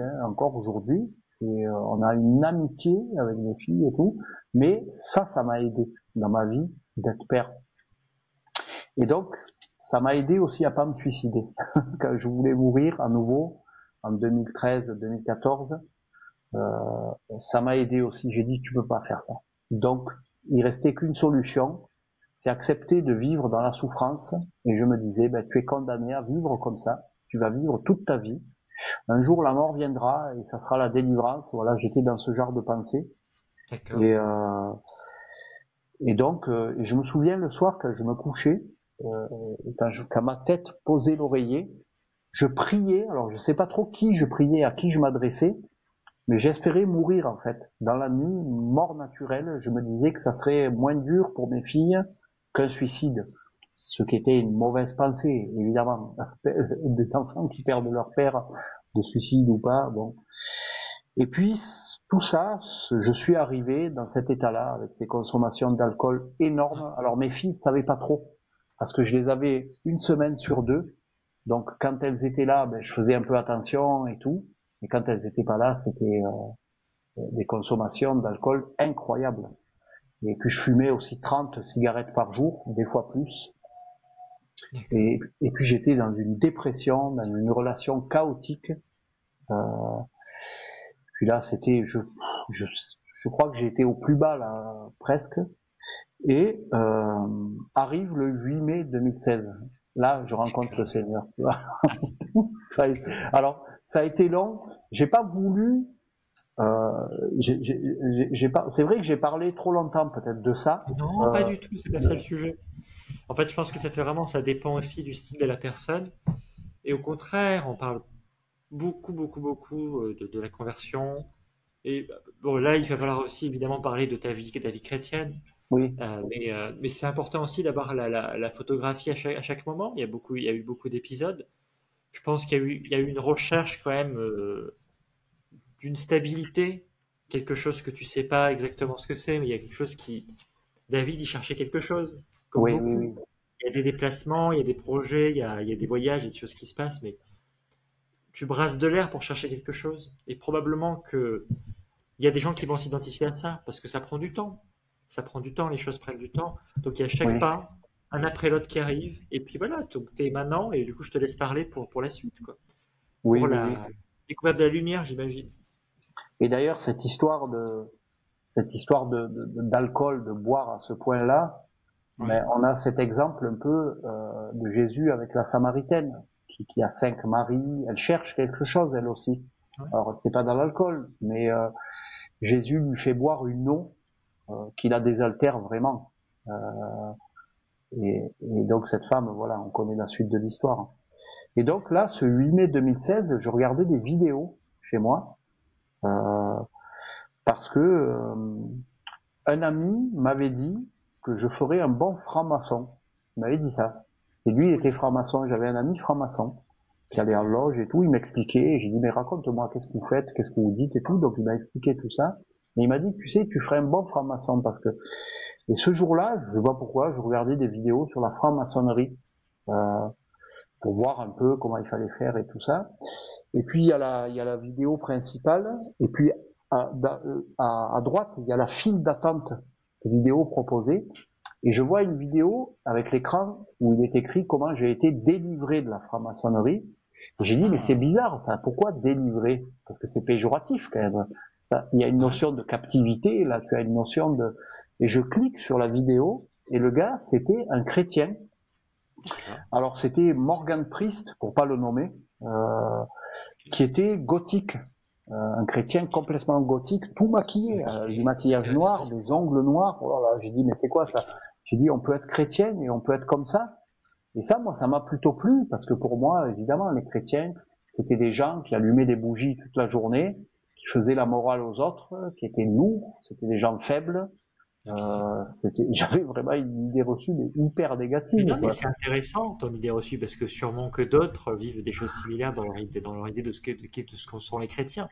et on a une amitié avec mes filles et tout, mais ça m'a aidé dans ma vie d'être père. Et donc, ça m'a aidé aussi à pas me suicider. Quand je voulais mourir à nouveau, en 2013-2014, ça m'a aidé aussi. J'ai dit, tu peux pas faire ça. Donc, il restait qu'une solution, c'est accepter de vivre dans la souffrance. Et je me disais, tu es condamné à vivre comme ça. Tu vas vivre toute ta vie. Un jour, la mort viendra et ça sera la délivrance. Voilà, j'étais dans ce genre de pensée. D'accord. Et, euh, et donc, je me souviens le soir quand je me couchais, quand ma tête posait l'oreiller, je priais. Alors, je sais pas trop qui je priais, à qui je m'adressais, mais j'espérais mourir en fait. Dans la nuit, mort naturelle, je me disais que ça serait moins dur pour mes filles qu'un suicide. Ce qui était une mauvaise pensée, évidemment. Des enfants qui perdent leur père, de suicide ou pas, bon. Et puis, tout ça, je suis arrivé dans cet état-là, avec ces consommations d'alcool énormes. Alors mes filles savaient pas trop, parce que je les avais une semaine sur deux. Donc quand elles étaient là, ben, je faisais un peu attention et tout. Et quand elles étaient pas là, c'était des consommations d'alcool incroyables. Et puis je fumais aussi 30 cigarettes par jour, des fois plus. Et puis j'étais dans une dépression, dans une relation chaotique. Puis là, c'était, je crois que j'ai été au plus bas là, presque. Et arrive le 8 mai 2016. Là, je rencontre le Seigneur. Tu vois. Alors, ça a été long. J'ai pas voulu. J'ai pas. C'est vrai que j'ai parlé trop longtemps peut-être de ça. Non, pas du tout, c'est pas ça le sujet. En fait, je pense que ça fait vraiment, ça dépend aussi du style de la personne. Et au contraire, on parle beaucoup de la conversion. Et bon, là, il va falloir aussi évidemment parler de ta vie chrétienne. Oui, Mais c'est important aussi d'avoir la photographie à chaque moment. Il y a eu beaucoup d'épisodes. Je pense il y a eu une recherche quand même d'une stabilité, quelque chose que tu sais pas exactement ce que c'est, mais il y a quelque chose qui, David, il cherchait quelque chose, comme oui, oui, beaucoup. oui. Il y a des déplacements, il y a des projets, il y a des voyages, il y a des choses qui se passent, mais tu brasses de l'air pour chercher quelque chose. Et probablement que il y a des gens qui vont s'identifier à ça, parce que ça prend du temps. Ça prend du temps, les choses prennent du temps. Donc il y a chaque Oui, pas, un après l'autre qui arrive, et puis voilà, donc t'es maintenant, et du coup je te laisse parler pour la suite, quoi. oui, Pour oui, oui. la découverte de la lumière, j'imagine. Et d'ailleurs, cette histoire d'alcool, de boire à ce point-là, Oui. mais on a cet exemple un peu de Jésus avec la Samaritaine, qui a 5 maris. Elle cherche quelque chose, elle aussi. Ouais. Alors, c'est pas dans l'alcool, mais Jésus lui fait boire une eau qui la désaltère vraiment. Et donc cette femme, voilà, on connaît la suite de l'histoire. Et donc là, ce 8 mai 2016, je regardais des vidéos chez moi euh, parce que un ami m'avait dit que je ferais un bon franc-maçon. Il m'avait dit ça. Et lui, il était Oui. franc-maçon. J'avais un ami franc-maçon qui allait en D'accord. loge et tout. Il m'expliquait. Et j'ai dit, mais raconte-moi, qu'est-ce que vous faites, qu'est-ce que vous dites et tout. Donc il m'a expliqué tout ça. Et il m'a dit, tu sais, tu ferais un bon franc-maçon parce que. Et ce jour-là, je sais pas pourquoi, je regardais des vidéos sur la franc-maçonnerie euh, pour voir un peu comment il fallait faire et tout ça. Et puis il y a la vidéo principale. Et puis à droite, il y a la file d'attente de vidéos proposées. Et je vois une vidéo avec l'écran où il est écrit comment j'ai été délivré de la franc-maçonnerie. Et j'ai dit, mais c'est Ah, bizarre, ça. Pourquoi délivré? Parce que c'est péjoratif, quand même. Ça, il y a une ouais. notion de captivité, là, tu as une notion de... Et je clique sur la vidéo, et le gars, c'était un chrétien. D'accord. Alors, c'était Morgan Priest, pour pas le nommer, qui était gothique. Un chrétien complètement gothique, tout maquillé, Ok. du maquillage noir, Intéressant. des ongles noirs. Oh là là, j'ai dit, mais c'est quoi ça? Ok. J'ai dit, on peut être chrétien et on peut être comme ça. Et ça, moi, ça m'a plutôt plu, parce que pour moi, évidemment, les chrétiens, c'était des gens qui allumaient des bougies toute la journée, qui faisaient la morale aux autres, qui étaient lourds, c'était des gens faibles. Ok. J'avais vraiment une idée reçue mais hyper Mais négative, non, mais quoi. c'est intéressant ton idée reçue parce que sûrement que d'autres vivent des choses similaires dans leur idée de ce qu'en sont les chrétiens.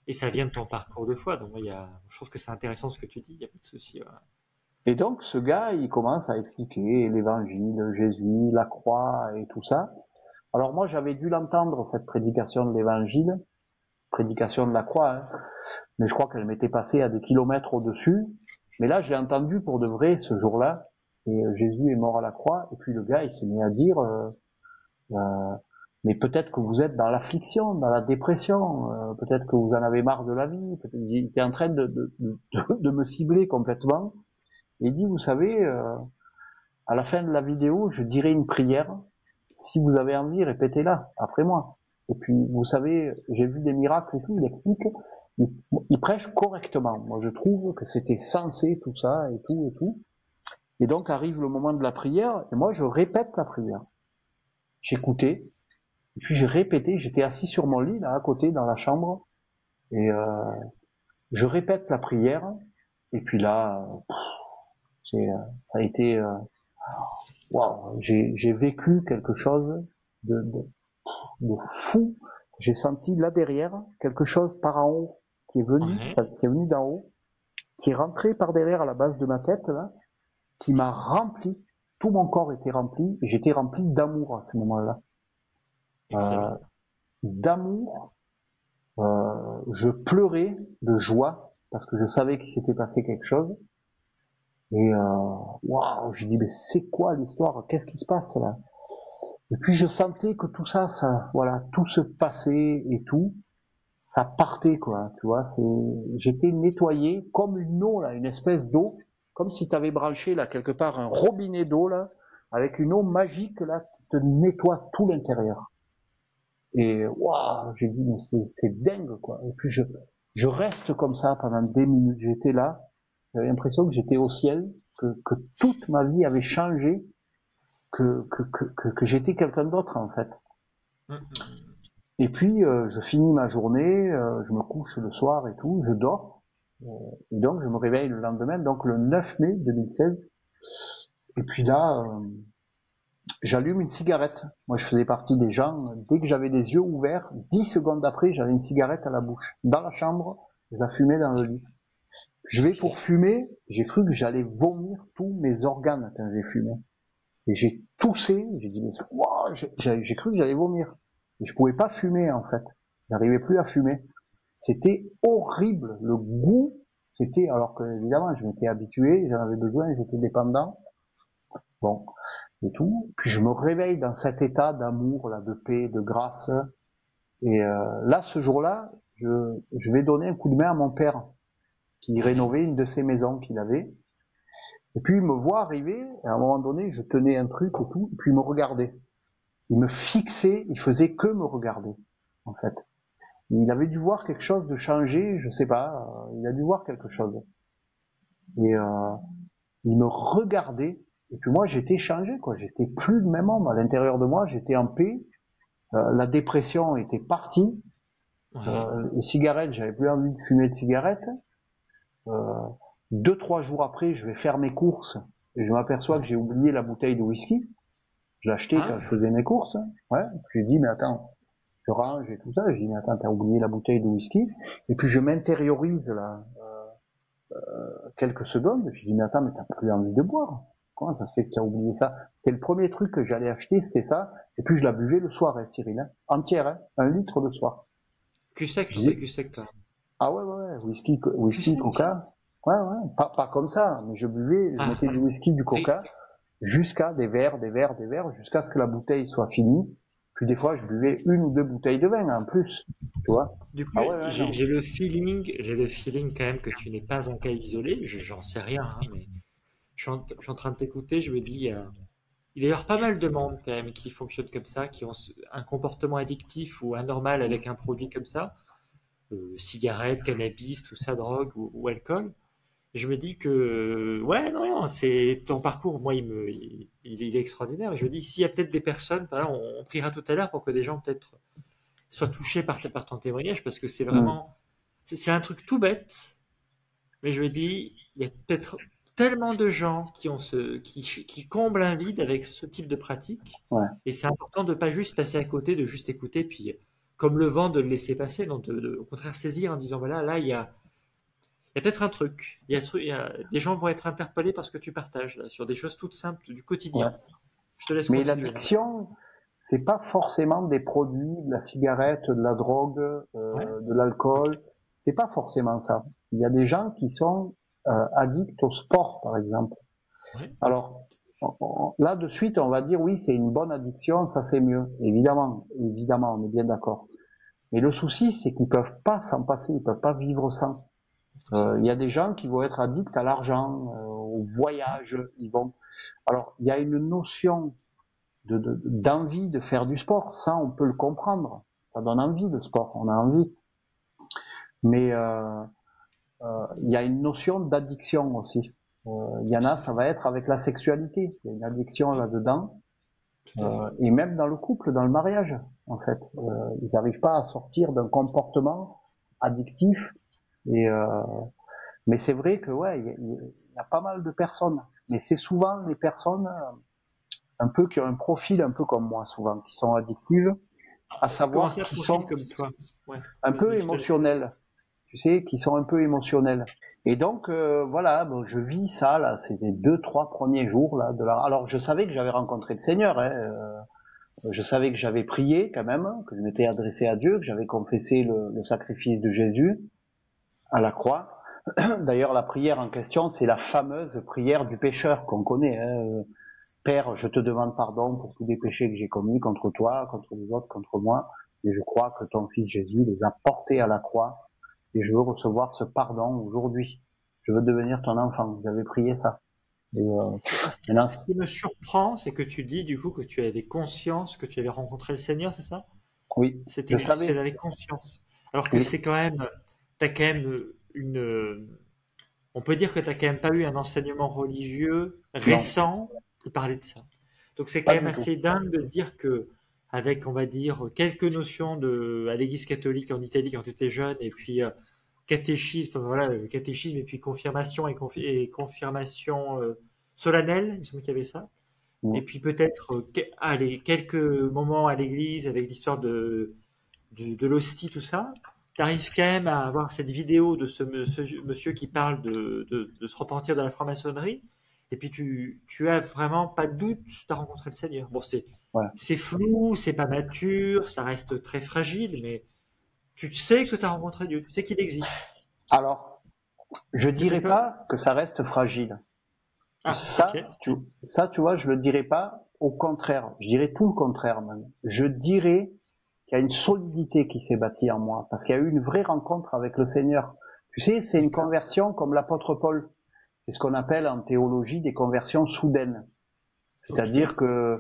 Et ça vient de ton parcours de foi. Donc, moi, je trouve que c'est intéressant ce que tu dis. Il n'y a pas de souci. Ouais. Et donc, ce gars, il commence à expliquer l'évangile, Jésus, la croix et tout ça. Alors moi, j'avais dû l'entendre, cette prédication de l'évangile, prédication de la croix, hein, mais je crois qu'elle m'était passée à des kilomètres au-dessus. Mais là, je l'ai entendu pour de vrai ce jour-là, et Jésus est mort à la croix, et puis le gars, il s'est mis à dire, euh, mais peut-être que vous êtes dans l'affliction, dans la dépression, peut-être que vous en avez marre de la vie, il était en train de me cibler complètement, et il dit, vous savez, à la fin de la vidéo, je dirai une prière, si vous avez envie, répétez-la après moi. Et puis, vous savez, j'ai vu des miracles et tout, il explique, il prêche correctement. Moi, je trouve que c'était sensé tout ça et tout et tout. Et donc arrive le moment de la prière, et moi je répète la prière. J'écoutais, et puis j'ai répété, j'étais assis sur mon lit, là, à côté, dans la chambre, et je répète la prière, et puis là, ça a été, waouh, j'ai vécu quelque chose de, de, de fou. J'ai senti là derrière quelque chose par en haut. qui est venu, Ouais. qui est venu d'en haut, qui est rentré par derrière à la base de ma tête, là, qui m'a rempli. Tout mon corps était rempli, et j'étais rempli d'amour à ce moment-là. Excellent. D'amour, je pleurais de joie, parce que je savais qu'il s'était passé quelque chose. Et waouh, je dis mais c'est quoi l'histoire? Qu'est-ce qui se passe là? Et puis je sentais que tout ça, voilà, tout se passait et tout, ça partait quoi, tu vois. J'étais nettoyé comme une eau là, une espèce d'eau, comme si tu avais branché là quelque part un robinet d'eau là, avec une eau magique là qui te nettoie tout l'intérieur. Et waouh, j'ai dit mais c'est dingue quoi. Et puis je reste comme ça pendant des minutes. J'étais là, j'avais l'impression que j'étais au ciel, que toute ma vie avait changé, que j'étais quelqu'un d'autre en fait. Et puis je finis ma journée, je me couche le soir et tout, je dors. Et donc je me réveille le lendemain, donc le 9 mai 2016. Et puis là, j'allume une cigarette. Moi je faisais partie des gens, dès que j'avais les yeux ouverts, 10 secondes après, j'avais une cigarette à la bouche. Dans la chambre, je la fumais dans le lit. Je vais pour fumer, j'ai cru que j'allais vomir tous mes organes quand j'ai fumé. Et j'ai toussé, j'ai dit, mais wow, j'ai cru que j'allais vomir. Et je pouvais pas fumer, en fait. J'arrivais plus à fumer. C'était horrible. Le goût, c'était, alors que, évidemment, je m'étais habitué, j'en avais besoin, j'étais dépendant. Bon. Et tout. Puis je me réveille dans cet état d'amour, là, de paix, de grâce. Et, là, ce jour-là, je vais donner un coup de main à mon père, qui rénovait une de ses maisons qu'il avait. Et puis il me voit arriver, et à un moment donné, je tenais un truc et tout, et puis il me regardait. Il me fixait, il faisait que me regarder, en fait. Il avait dû voir quelque chose de changer, je sais pas, il a dû voir quelque chose. Et il me regardait, et puis moi j'étais changé, quoi. J'étais plus le même homme. À l'intérieur de moi, j'étais en paix. La dépression était partie. Les cigarettes, j'avais plus envie de fumer de cigarettes. 2-3 jours après, je vais faire mes courses et je m'aperçois que j'ai oublié la bouteille de whisky. Je l'achetais quand je faisais mes courses. Ouais. J'ai dit mais attends, je range et tout ça. J'ai dit mais attends, t'as oublié la bouteille de whisky. Et puis je m'intériorise là quelques secondes. J'ai dit mais attends, mais t'as plus envie de boire. Comment ça se fait que tu as oublié ça? C'était le premier truc que j'allais acheter, c'était ça. Et puis je la buvais le soir, hein, Cyril, hein, entière, hein, 1 litre le soir. Cul sec, toi, cul sec, toi. Ah ouais, whisky, coca. Ouais, pas comme ça, mais je buvais, je mettais du whisky, du coca, jusqu'à des verres, jusqu'à ce que la bouteille soit finie. Puis des fois, je buvais 1 ou 2 bouteilles de vin en plus, tu vois. Du coup, j'ai le feeling quand même que tu n'es pas un cas isolé. J'en sais rien, hein, mais je suis en train de t'écouter. Je me dis, il va y avoir pas mal de monde quand même qui fonctionnent comme ça, qui ont un comportement addictif ou anormal avec un produit comme ça, cigarette, cannabis, tout ça, drogue ou alcool. Je me dis que, ouais, non, c'est ton parcours, moi, il est extraordinaire. Je me dis, s'il y a peut-être des personnes, voilà, on priera tout à l'heure pour que des gens peut-être soient touchés par ton témoignage, parce que c'est vraiment, c'est un truc tout bête, mais je me dis, il y a peut-être tellement de gens qui comblent un vide avec ce type de pratique, et c'est important de pas juste passer à côté, de juste écouter, puis comme le vent, de le laisser passer, donc au contraire saisir en disant, voilà, là, il y a peut-être un truc. Des gens vont être interpellés par ce que tu partages là, sur des choses toutes simples du quotidien. Je te laisse Mais continuer. l'addiction, c'est pas forcément des produits, de la cigarette, de la drogue, de l'alcool. C'est pas forcément ça. Il y a des gens qui sont addicts au sport, par exemple. Alors là, de suite, on va dire oui, c'est une bonne addiction, ça c'est mieux. Évidemment, on est bien d'accord. Mais le souci, c'est qu'ils peuvent pas s'en passer, ils peuvent pas vivre sans. Il y a des gens qui vont être addicts à l'argent, au voyage. Alors, il y a une notion d'envie de faire du sport. Ça, on peut le comprendre. Ça donne envie le sport. On a envie. Mais il y a une notion d'addiction aussi. Il y en a, ça va être avec la sexualité. Il y a une addiction là-dedans. Et même dans le couple, dans le mariage, en fait, ils n'arrivent pas à sortir d'un comportement addictif. Mais c'est vrai que il y a pas mal de personnes. Mais c'est souvent les personnes un peu qui ont un profil un peu comme moi, souvent, qui sont addictives, à savoir qui sont comme toi. un peu émotionnelles. tu sais, qui sont un peu émotionnels. Et donc voilà, bon, je vis ça là, c'est les 2-3 premiers jours là de la. Alors je savais que j'avais rencontré le Seigneur, hein, je savais que j'avais prié quand même, que je m'étais adressé à Dieu, que j'avais confessé le sacrifice de Jésus à la croix. D'ailleurs, la prière en question, c'est la fameuse prière du pécheur qu'on connaît. Hein. Père, je te demande pardon pour tous les péchés que j'ai commis contre toi, contre les autres, contre moi. Et je crois que ton fils Jésus les a portés à la croix. Et je veux recevoir ce pardon aujourd'hui. Je veux devenir ton enfant. Vous avez prié ça. Et Alors, maintenant, ce qui me surprend, c'est que tu dis du coup que tu avais conscience que tu avais rencontré le Seigneur, c'est ça? oui, je C'est savais. avec conscience. Alors que Oui, c'est quand même, t'as quand même on peut dire que t'as quand même pas eu un enseignement religieux non, récent qui parlait de ça. Donc c'est quand pas même du tout. assez dingue de se dire que avec, on va dire, quelques notions à l'Église catholique en Italie quand tu étais jeune, et puis catéchisme, enfin, voilà, catéchisme et puis confirmation et confirmation solennelle, il me semble qu'il y avait ça. Et puis peut-être, allez, quelques moments à l'église avec l'histoire de l'hostie, tout ça. Tu arrives quand même à avoir cette vidéo de ce monsieur qui parle de se repentir de la franc-maçonnerie. Et puis tu as vraiment pas de doute, tu as rencontré le Seigneur. Bon, Voilà. c'est flou, c'est pas mature, ça reste très fragile, mais tu sais que tu as rencontré Dieu, tu sais qu'il existe. Alors, je Ça te fait dirais peur? pas que ça reste fragile. Ah, ok. Ça, tu vois, je le dirais pas. Au contraire, je dirais tout le contraire même. Je dirais qu'il y a une solidité qui s'est bâtie en moi, parce qu'il y a eu une vraie rencontre avec le Seigneur. Tu sais, c'est une D'accord. conversion comme l'apôtre Paul. C'est ce qu'on appelle en théologie des conversions soudaines. Ok. C'est-à-dire que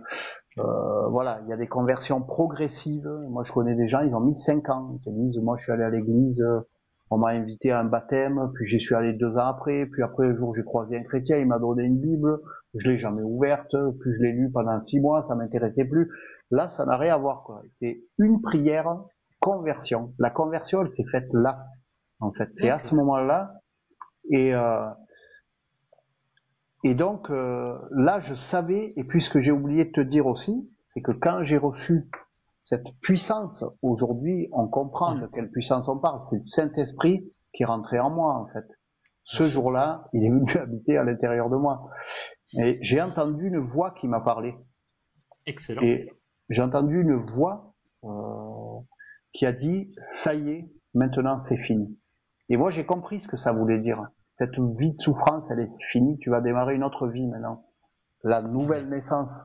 voilà, il y a des conversions progressives. Moi, je connais des gens, ils ont mis 5 ans. Ils te disent, moi, je suis allé à l'église, on m'a invité à un baptême, puis j'y suis allé 2 ans après, puis après, un jour, j'ai croisé un chrétien, il m'a donné une Bible, je l'ai jamais ouverte, puis je l'ai lue pendant 6 mois, ça m'intéressait plus. Là, ça n'a rien à voir, quoi. C'est une prière, conversion. La conversion, elle s'est faite là, en fait. C'est à ce D'accord. moment-là, et et donc là, je savais, et puis ce que j'ai oublié de te dire aussi, c'est que quand j'ai reçu cette puissance, aujourd'hui, on comprend Ouais, de quelle puissance on parle. C'est le Saint-Esprit qui est rentré en moi, en fait. bien Ce sûr. jour-là, il est venu habiter à l'intérieur de moi. Et j'ai entendu une voix qui m'a parlé. Excellent. Et j'ai entendu une voix euh, qui a dit, ça y est, maintenant c'est fini. Et moi, j'ai compris ce que ça voulait dire. Cette vie de souffrance, elle est finie, tu vas démarrer une autre vie maintenant. La Amen. nouvelle naissance.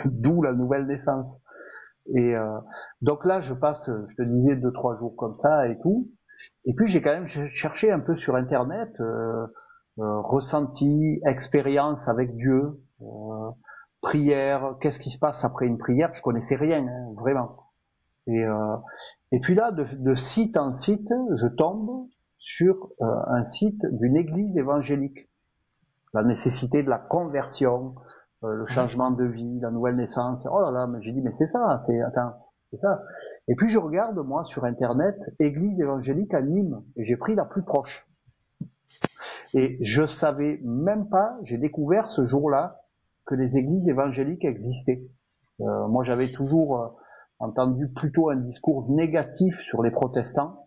D'où la nouvelle naissance. Et donc là, je passe, je te disais, 2-3 jours comme ça et tout. Et puis j'ai quand même cherché un peu sur Internet, ressenti, expérience avec Dieu, prière, qu'est-ce qui se passe après une prière. Je connaissais rien, hein, vraiment. Et, euh, et puis là, de site en site, je tombe sur un site d'une église évangélique. La nécessité de la conversion, le Ouais. changement de vie, la nouvelle naissance. Oh là là, mais j'ai dit, mais c'est ça, c'est ça. Et puis je regarde, moi, sur Internet, Église évangélique à Nîmes, et j'ai pris la plus proche. Et je savais même pas, j'ai découvert ce jour-là, que les églises évangéliques existaient. Moi, j'avais toujours entendu plutôt un discours négatif sur les protestants.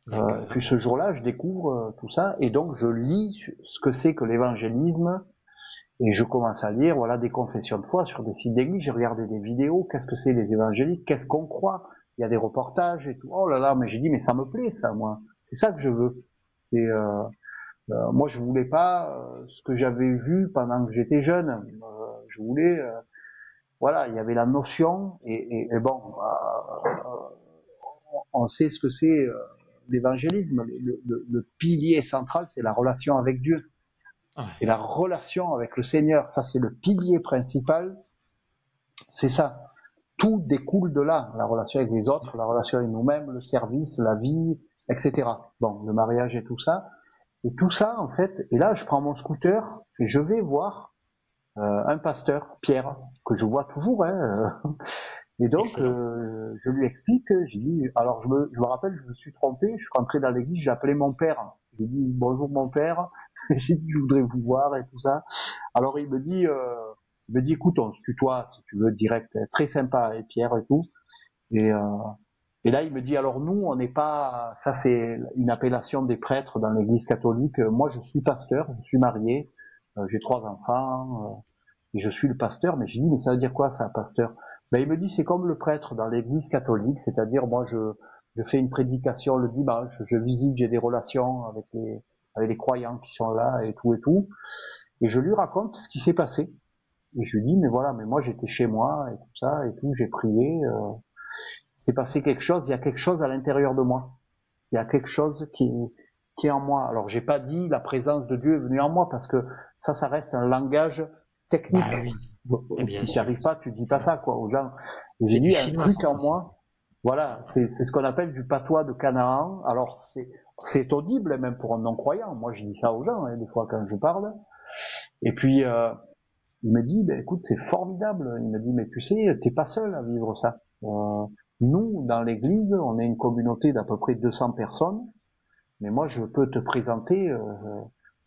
Puis D'accord. ce jour-là, je découvre tout ça, et donc je lis ce que c'est que l'évangélisme. Et je commence à lire, voilà, des confessions de foi sur des sites d'église. J'ai regardé des vidéos. Qu'est-ce que c'est les évangéliques? Qu'est-ce qu'on croit? Il y a des reportages et tout. Oh là là, mais j'ai dit, mais ça me plaît, ça, moi. C'est ça que je veux. C'est, moi, je voulais pas ce que j'avais vu pendant que j'étais jeune. Je voulais, voilà, il y avait la notion. Et bon, on sait ce que c'est l'évangélisme. Le pilier central, c'est la relation avec Dieu. C'est Ouais. la relation avec le Seigneur. Ça, c'est le pilier principal. C'est ça. Tout découle de là. La relation avec les autres, la relation avec nous-mêmes, le service, la vie, etc. Bon, le mariage et tout ça. Et tout ça, en fait, et là, je prends mon scooter et je vais voir un pasteur, Pierre, que je vois toujours. Hein, et donc, Excellent. je lui explique, j'ai dit, alors je me rappelle, je me suis trompé, je suis rentré dans l'église, j'ai appelé mon père. J'ai dit, bonjour mon père, j'ai dit, je voudrais vous voir et tout ça. Alors écoute, on se tutoie si tu veux direct, très sympa et Pierre et tout. Et, Et là, il me dit, alors nous, on n'est pas, ça c'est une appellation des prêtres dans l'église catholique. Moi, je suis pasteur, je suis marié, j'ai 3 enfants, et je suis le pasteur. Mais je dis, mais ça veut dire quoi, ça, pasteur? Ben, il me dit, c'est comme le prêtre dans l'église catholique, c'est-à-dire, moi, je fais une prédication le dimanche, je visite, j'ai des relations avec les croyants qui sont là et tout, et je lui raconte ce qui s'est passé. Et je lui dis, mais voilà, mais moi, j'étais chez moi, et tout ça, et tout, j'ai prié, c'est passé quelque chose, il y a quelque chose à l'intérieur de moi. Il y a quelque chose qui est en moi. Alors, j'ai pas dit la présence de Dieu est venue en moi, parce que ça reste un langage technique. Ah oui. Et bien Tu n'y sûr. arrives pas, tu dis pas ça, quoi, aux gens. Et C'est j'ai du dit, un chinois, truc par en contre. moi. Voilà, c'est ce qu'on appelle du patois de Canaan. Alors, c'est audible, même pour un non-croyant. Moi, je dis ça aux gens, des fois, quand je parle. Et puis, il me dit, ben, écoute, c'est formidable. Il me dit, mais tu sais, t'es pas seul à vivre ça. Nous, dans l'église, on est une communauté d'à peu près 200 personnes, mais moi, je peux te présenter,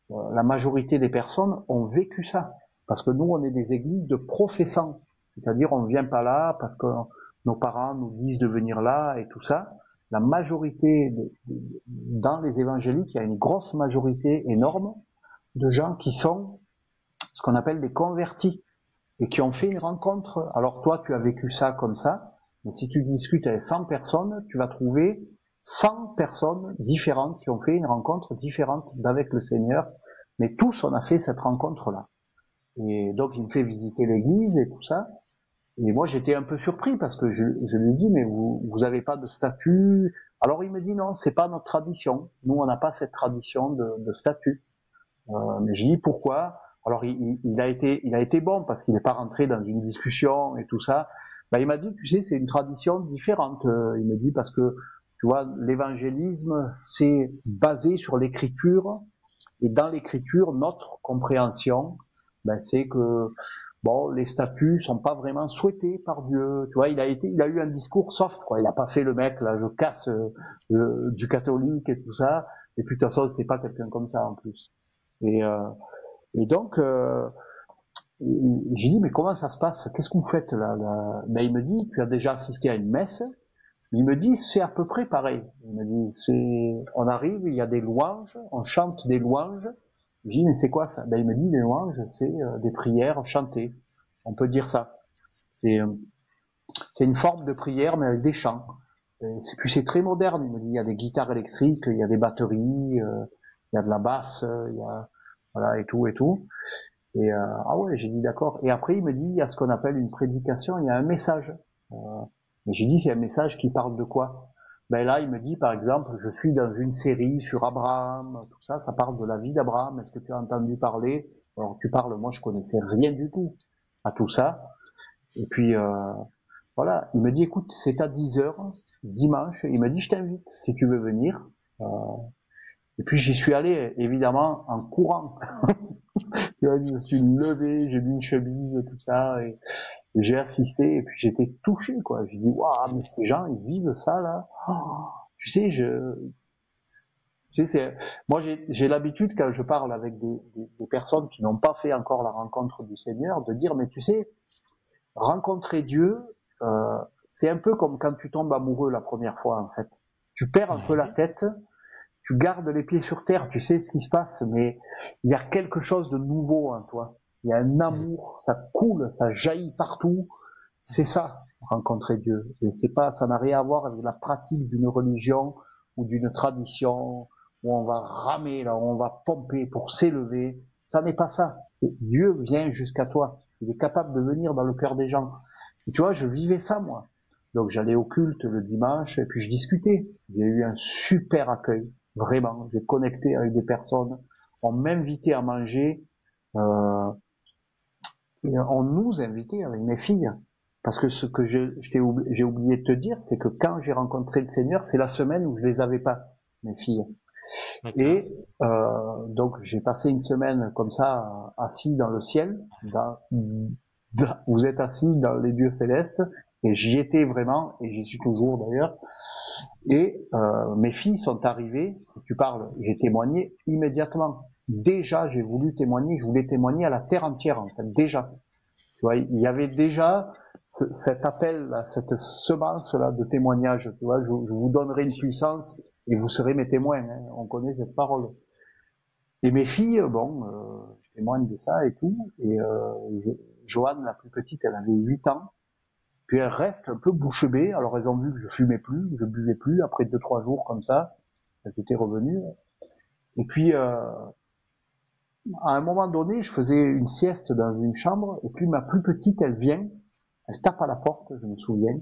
la majorité des personnes ont vécu ça. Parce que nous, on est des églises de professants. C'est-à-dire, on ne vient pas là parce que nos parents nous disent de venir là et tout ça. La majorité, dans les évangéliques, il y a une grosse majorité énorme de gens qui sont ce qu'on appelle des convertis et qui ont fait une rencontre. Alors toi, tu as vécu ça comme ça, mais si tu discutes avec 100 personnes, tu vas trouver 100 personnes différentes qui ont fait une rencontre différente avec le Seigneur, mais tous on a fait cette rencontre-là. Et donc il me fait visiter l'église et tout ça, et moi j'étais un peu surpris parce que je lui dis, mais vous avez pas de statut? Alors il me dit, non, c'est pas notre tradition, nous on n'a pas cette tradition de statut. Mais je dis, pourquoi? Alors il a été bon parce qu'il n'est pas rentré dans une discussion et tout ça. Ben, il m'a dit, tu sais, c'est une tradition différente. Il me dit, parce que tu vois, l'évangélisme c'est basé sur l'écriture, et dans l'écriture, notre compréhension, ben, c'est que bon, les statuts sont pas vraiment souhaités par Dieu. Tu vois, il a eu un discours soft, quoi. Il a pas fait le mec là, je casse du catholique et tout ça. Et puis de toute façon, c'est pas quelqu'un comme ça en plus. Et, euh, et donc, j'ai dit, mais comment ça se passe? Qu'est-ce que vous faites là? Ben, il me dit, tu as déjà assisté à une messe? Il me dit, c'est à peu près pareil. Il me dit, on arrive, il y a des louanges, on chante des louanges. Je dis, mais c'est quoi ça? Ben, il me dit, les louanges, c'est des prières chantées. On peut dire ça. C'est une forme de prière, mais avec des chants. Puis c'est très moderne. Il me dit, il y a des guitares électriques, il y a des batteries, il y a de la basse, il y a, voilà, et tout, et tout. Et ah ouais, j'ai dit d'accord. Et après, il me dit, il y a ce qu'on appelle une prédication, il y a un message. Et j'ai dit, c'est un message qui parle de quoi? Ben là, il me dit, par exemple, je suis dans une série sur Abraham, tout ça, ça parle de la vie d'Abraham. Est-ce que tu as entendu parler? Alors tu parles, moi je connaissais rien du tout à tout ça. Et puis voilà, il me dit, écoute, c'est à 10h dimanche. Il me dit, je t'invite si tu veux venir. Et puis j'y suis allé évidemment en courant. Je me suis levé, j'ai mis une chemise, tout ça, et j'ai assisté, et puis j'étais touché, quoi. J'ai dit, waouh, mais ces gens, ils vivent ça, là. Oh, tu sais, moi, j'ai l'habitude, quand je parle avec des personnes qui n'ont pas fait encore la rencontre du Seigneur, de dire, mais tu sais, rencontrer Dieu, c'est un peu comme quand tu tombes amoureux la première fois, en fait. Tu perds un peu la tête, tu gardes les pieds sur terre, tu sais ce qui se passe, mais il y a quelque chose de nouveau en toi. Il y a un amour, ça coule, ça jaillit partout. C'est ça, rencontrer Dieu. Et c'est pas, ça n'a rien à voir avec la pratique d'une religion ou d'une tradition où on va ramer, là, où on va pomper pour s'élever. Ça n'est pas ça. Dieu vient jusqu'à toi. Il est capable de venir dans le cœur des gens. Et tu vois, je vivais ça, moi. Donc j'allais au culte le dimanche et puis je discutais. J'ai eu un super accueil, vraiment. J'ai connecté avec des personnes. On m'invitait à manger. Et on nous invitait avec mes filles. Parce que ce que j'ai oublié de te dire, c'est que quand j'ai rencontré le Seigneur, c'est la semaine où je les avais pas, mes filles. Et donc j'ai passé une semaine comme ça, assis dans le ciel. Vous êtes assis dans les lieux célestes, et j'y étais vraiment, et j'y suis toujours d'ailleurs. Et mes filles sont arrivées, tu parles, j'ai témoigné immédiatement. Déjà, j'ai voulu témoigner, je voulais témoigner à la terre entière, en fait, déjà. Tu vois, il y avait déjà cet appel, là, cette semence là de témoignage. Tu vois, je vous donnerai une puissance et vous serez mes témoins. Hein. On connaît cette parole. Et mes filles, bon, je témoigne de ça et tout. Et Joanne, la plus petite, elle avait 8 ans. Puis elle reste un peu bouche bée. Alors elles ont vu que je fumais plus, que je buvais plus. Après 2-3 jours comme ça, elles étaient revenues. Et puis à un moment donné, je faisais une sieste dans une chambre. Et puis ma plus petite, elle vient, elle tape à la porte, je me souviens.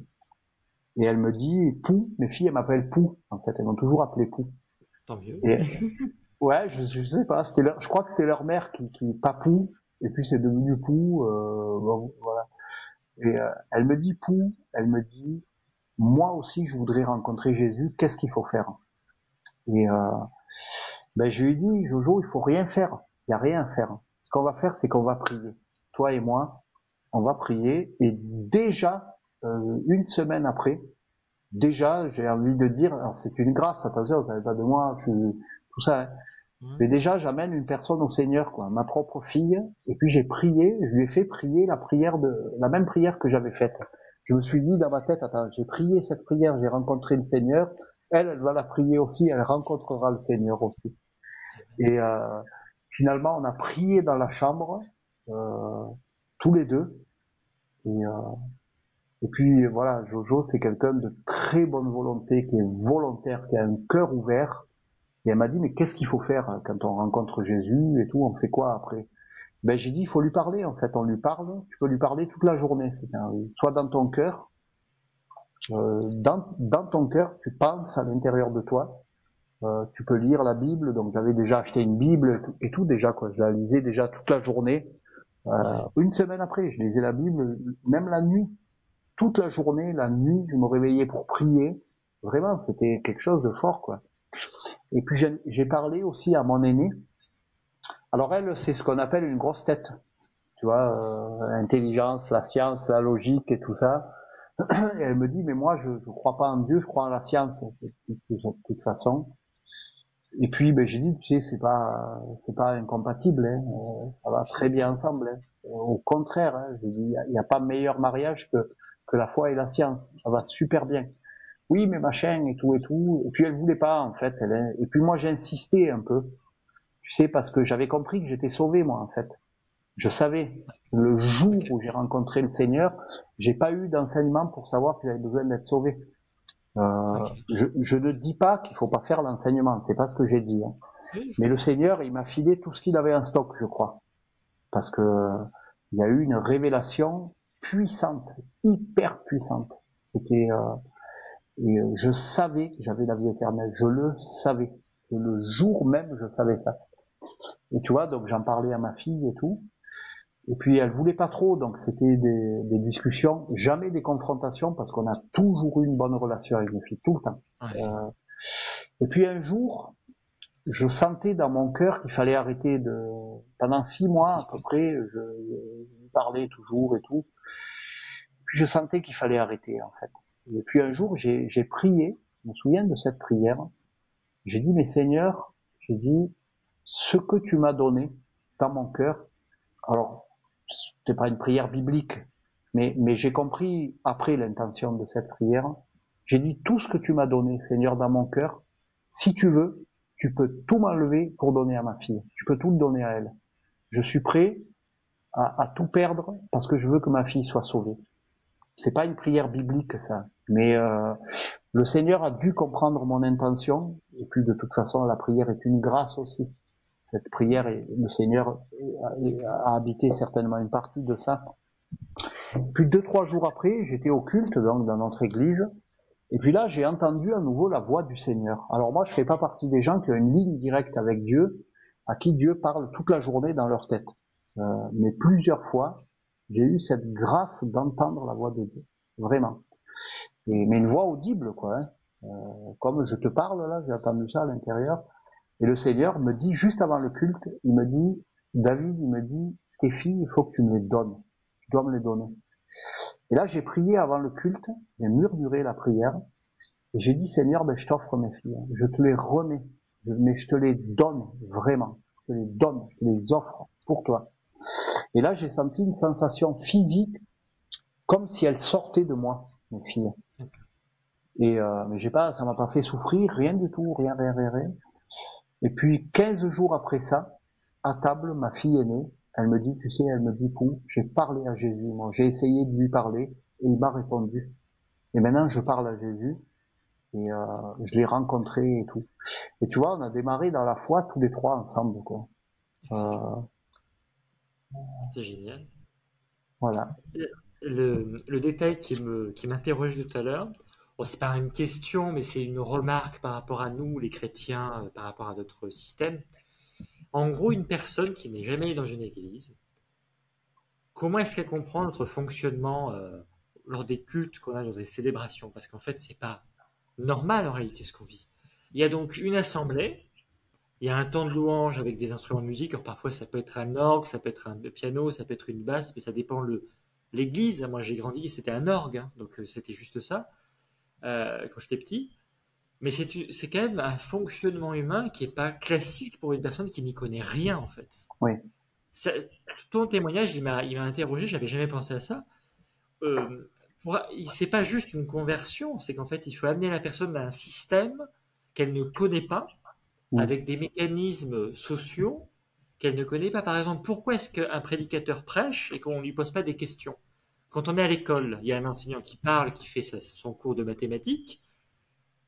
Et elle me dit, Pou, mes filles, elles m'appellent Pou. En fait, elles m'ont toujours appelé Pou. Tant mieux. Et ouais, je sais pas. Je crois que c'était leur mère qui Papou. Et puis c'est devenu Pou. Bon, voilà. Et elle me dit Pou. Elle me dit, moi aussi, je voudrais rencontrer Jésus. Qu'est-ce qu'il faut faire? Et ben je lui ai dit, Jojo, il faut rien faire. Il y a rien à faire. Ce qu'on va faire, c'est qu'on va prier. Toi et moi, on va prier. Et déjà, une semaine après, déjà, j'ai envie de dire, alors c'est une grâce, attention, ça n'est pas de moi, tout ça, hein. Mais déjà, j'amène une personne au Seigneur, quoi, ma propre fille, et puis j'ai prié, je lui ai fait prier la même prière que j'avais faite. Je me suis dit dans ma tête, attends, j'ai prié cette prière, j'ai rencontré le Seigneur, elle va la prier aussi, elle rencontrera le Seigneur aussi. Et finalement, on a prié dans la chambre, tous les deux, et puis voilà, Jojo, c'est quelqu'un de très bonne volonté, qui est volontaire, qui a un cœur ouvert. Et elle m'a dit, mais qu'est-ce qu'il faut faire quand on rencontre Jésus et tout, on fait quoi après? Ben j'ai dit, il faut lui parler, en fait, on lui parle, tu peux lui parler toute la journée, soit dans ton cœur, dans ton cœur, tu penses à l'intérieur de toi, tu peux lire la Bible, donc j'avais déjà acheté une Bible et tout déjà, quoi, je la lisais déjà toute la journée. Une semaine après, je lisais la Bible, même la nuit, toute la journée, la nuit, je me réveillais pour prier. Vraiment, c'était quelque chose de fort, quoi. Et puis j'ai parlé aussi à mon aînée. Alors elle, c'est ce qu'on appelle une grosse tête. Tu vois, l'intelligence, la science, la logique et tout ça. Et elle me dit, mais moi, je crois pas en Dieu, je crois en la science, de toute façon. Et puis, ben, j'ai dit, tu sais, c'est pas incompatible, hein. Ça va très bien ensemble, hein. Au contraire, hein, j'ai dit, il n'y a pas meilleur mariage que la foi et la science. Ça va super bien. Oui, mais machin et tout et tout. Et puis elle voulait pas, en fait. Et puis moi, j'ai insisté un peu. Tu sais, parce que j'avais compris que j'étais sauvé, moi, en fait. Je savais. Le jour où j'ai rencontré le Seigneur, j'ai pas eu d'enseignement pour savoir que j'avais besoin d'être sauvé. Je ne dis pas qu'il faut pas faire l'enseignement. C'est pas ce que j'ai dit, hein. Mais le Seigneur, il m'a filé tout ce qu'il avait en stock, je crois. Parce que il y a eu une révélation puissante, hyper puissante. C'était je savais que j'avais la vie éternelle, je le savais. Et le jour même, je savais ça. Et tu vois, donc j'en parlais à ma fille et tout. Et puis elle voulait pas trop, donc c'était des discussions, jamais des confrontations, parce qu'on a toujours eu une bonne relation avec mes filles, tout le temps. Ouais. Et puis un jour, je sentais dans mon cœur qu'il fallait arrêter pendant 6 mois à peu près, je parlais toujours et tout. Puis je sentais qu'il fallait arrêter, en fait. Et puis un jour, j'ai prié, je me souviens de cette prière, j'ai dit, mais Seigneur, j'ai dit, ce que tu m'as donné dans mon cœur, alors, c'était pas une prière biblique, mais j'ai compris après l'intention de cette prière, j'ai dit, tout ce que tu m'as donné, Seigneur, dans mon cœur, si tu veux, tu peux tout m'enlever pour donner à ma fille. Tu peux tout le donner à elle. Je suis prêt à tout perdre parce que je veux que ma fille soit sauvée. C'est pas une prière biblique, ça. Mais le Seigneur a dû comprendre mon intention. Et puis, de toute façon, la prière est une grâce aussi. Cette prière, le Seigneur a habité certainement une partie de ça. Puis 2-3 jours après, j'étais au culte, donc dans notre église. Et puis là, j'ai entendu à nouveau la voix du Seigneur. Alors moi, je fais pas partie des gens qui ont une ligne directe avec Dieu, à qui Dieu parle toute la journée dans leur tête. Mais plusieurs fois, j'ai eu cette grâce d'entendre la voix de Dieu. Vraiment. Mais une voix audible, quoi. Hein. Comme je te parle, là, j'ai entendu ça à l'intérieur. Et le Seigneur me dit, juste avant le culte, il me dit, David, il me dit, tes filles, il faut que tu me les donnes. Tu dois me les donner. Et là, j'ai prié avant le culte, j'ai murmuré la prière, et j'ai dit, Seigneur, ben, je t'offre mes filles. Je te les remets. Mais je te les donne, vraiment. Je te les donne, je te les offre pour toi. Et là, j'ai senti une sensation physique comme si elle sortait de moi, mes filles. Et mais ça m'a pas fait souffrir, rien du tout, rien. Et puis 15 jours après ça, à table, ma fille aînée, elle me dit, tu sais, elle me dit, Pou, j'ai parlé à Jésus, moi, j'ai essayé de lui parler, et il m'a répondu. Et maintenant, je parle à Jésus, et je l'ai rencontré et tout. Et tu vois, on a démarré dans la foi tous les trois ensemble, quoi. C'est génial. Voilà. Le détail qui m'interroge tout à l'heure, bon, c'est pas une question, mais c'est une remarque par rapport à nous, les chrétiens, par rapport à notre système. En gros, une personne qui n'est jamais allée dans une église, comment est-ce qu'elle comprend notre fonctionnement lors des cultes qu'on a, lors des célébrations? Parce qu'en fait, c'est pas normal en réalité ce qu'on vit. Il y a donc une assemblée, il y a un temps de louange avec des instruments de musique. Alors parfois, ça peut être un orgue, ça peut être un piano, ça peut être une basse, mais ça dépend l'église. Moi, j'ai grandi, c'était un orgue, hein, donc c'était juste ça quand j'étais petit. Mais c'est quand même un fonctionnement humain qui est pas classique pour une personne qui n'y connaît rien en fait. Oui. Ton témoignage, il m'a interrogé, j'avais jamais pensé à ça. C'est pas juste une conversion, c'est qu'en fait, il faut amener la personne à un système qu'elle ne connaît pas, avec des mécanismes sociaux qu'elle ne connaît pas. Par exemple, pourquoi est-ce qu'un prédicateur prêche et qu'on ne lui pose pas des questions? Quand on est à l'école, il y a un enseignant qui parle, qui fait son cours de mathématiques.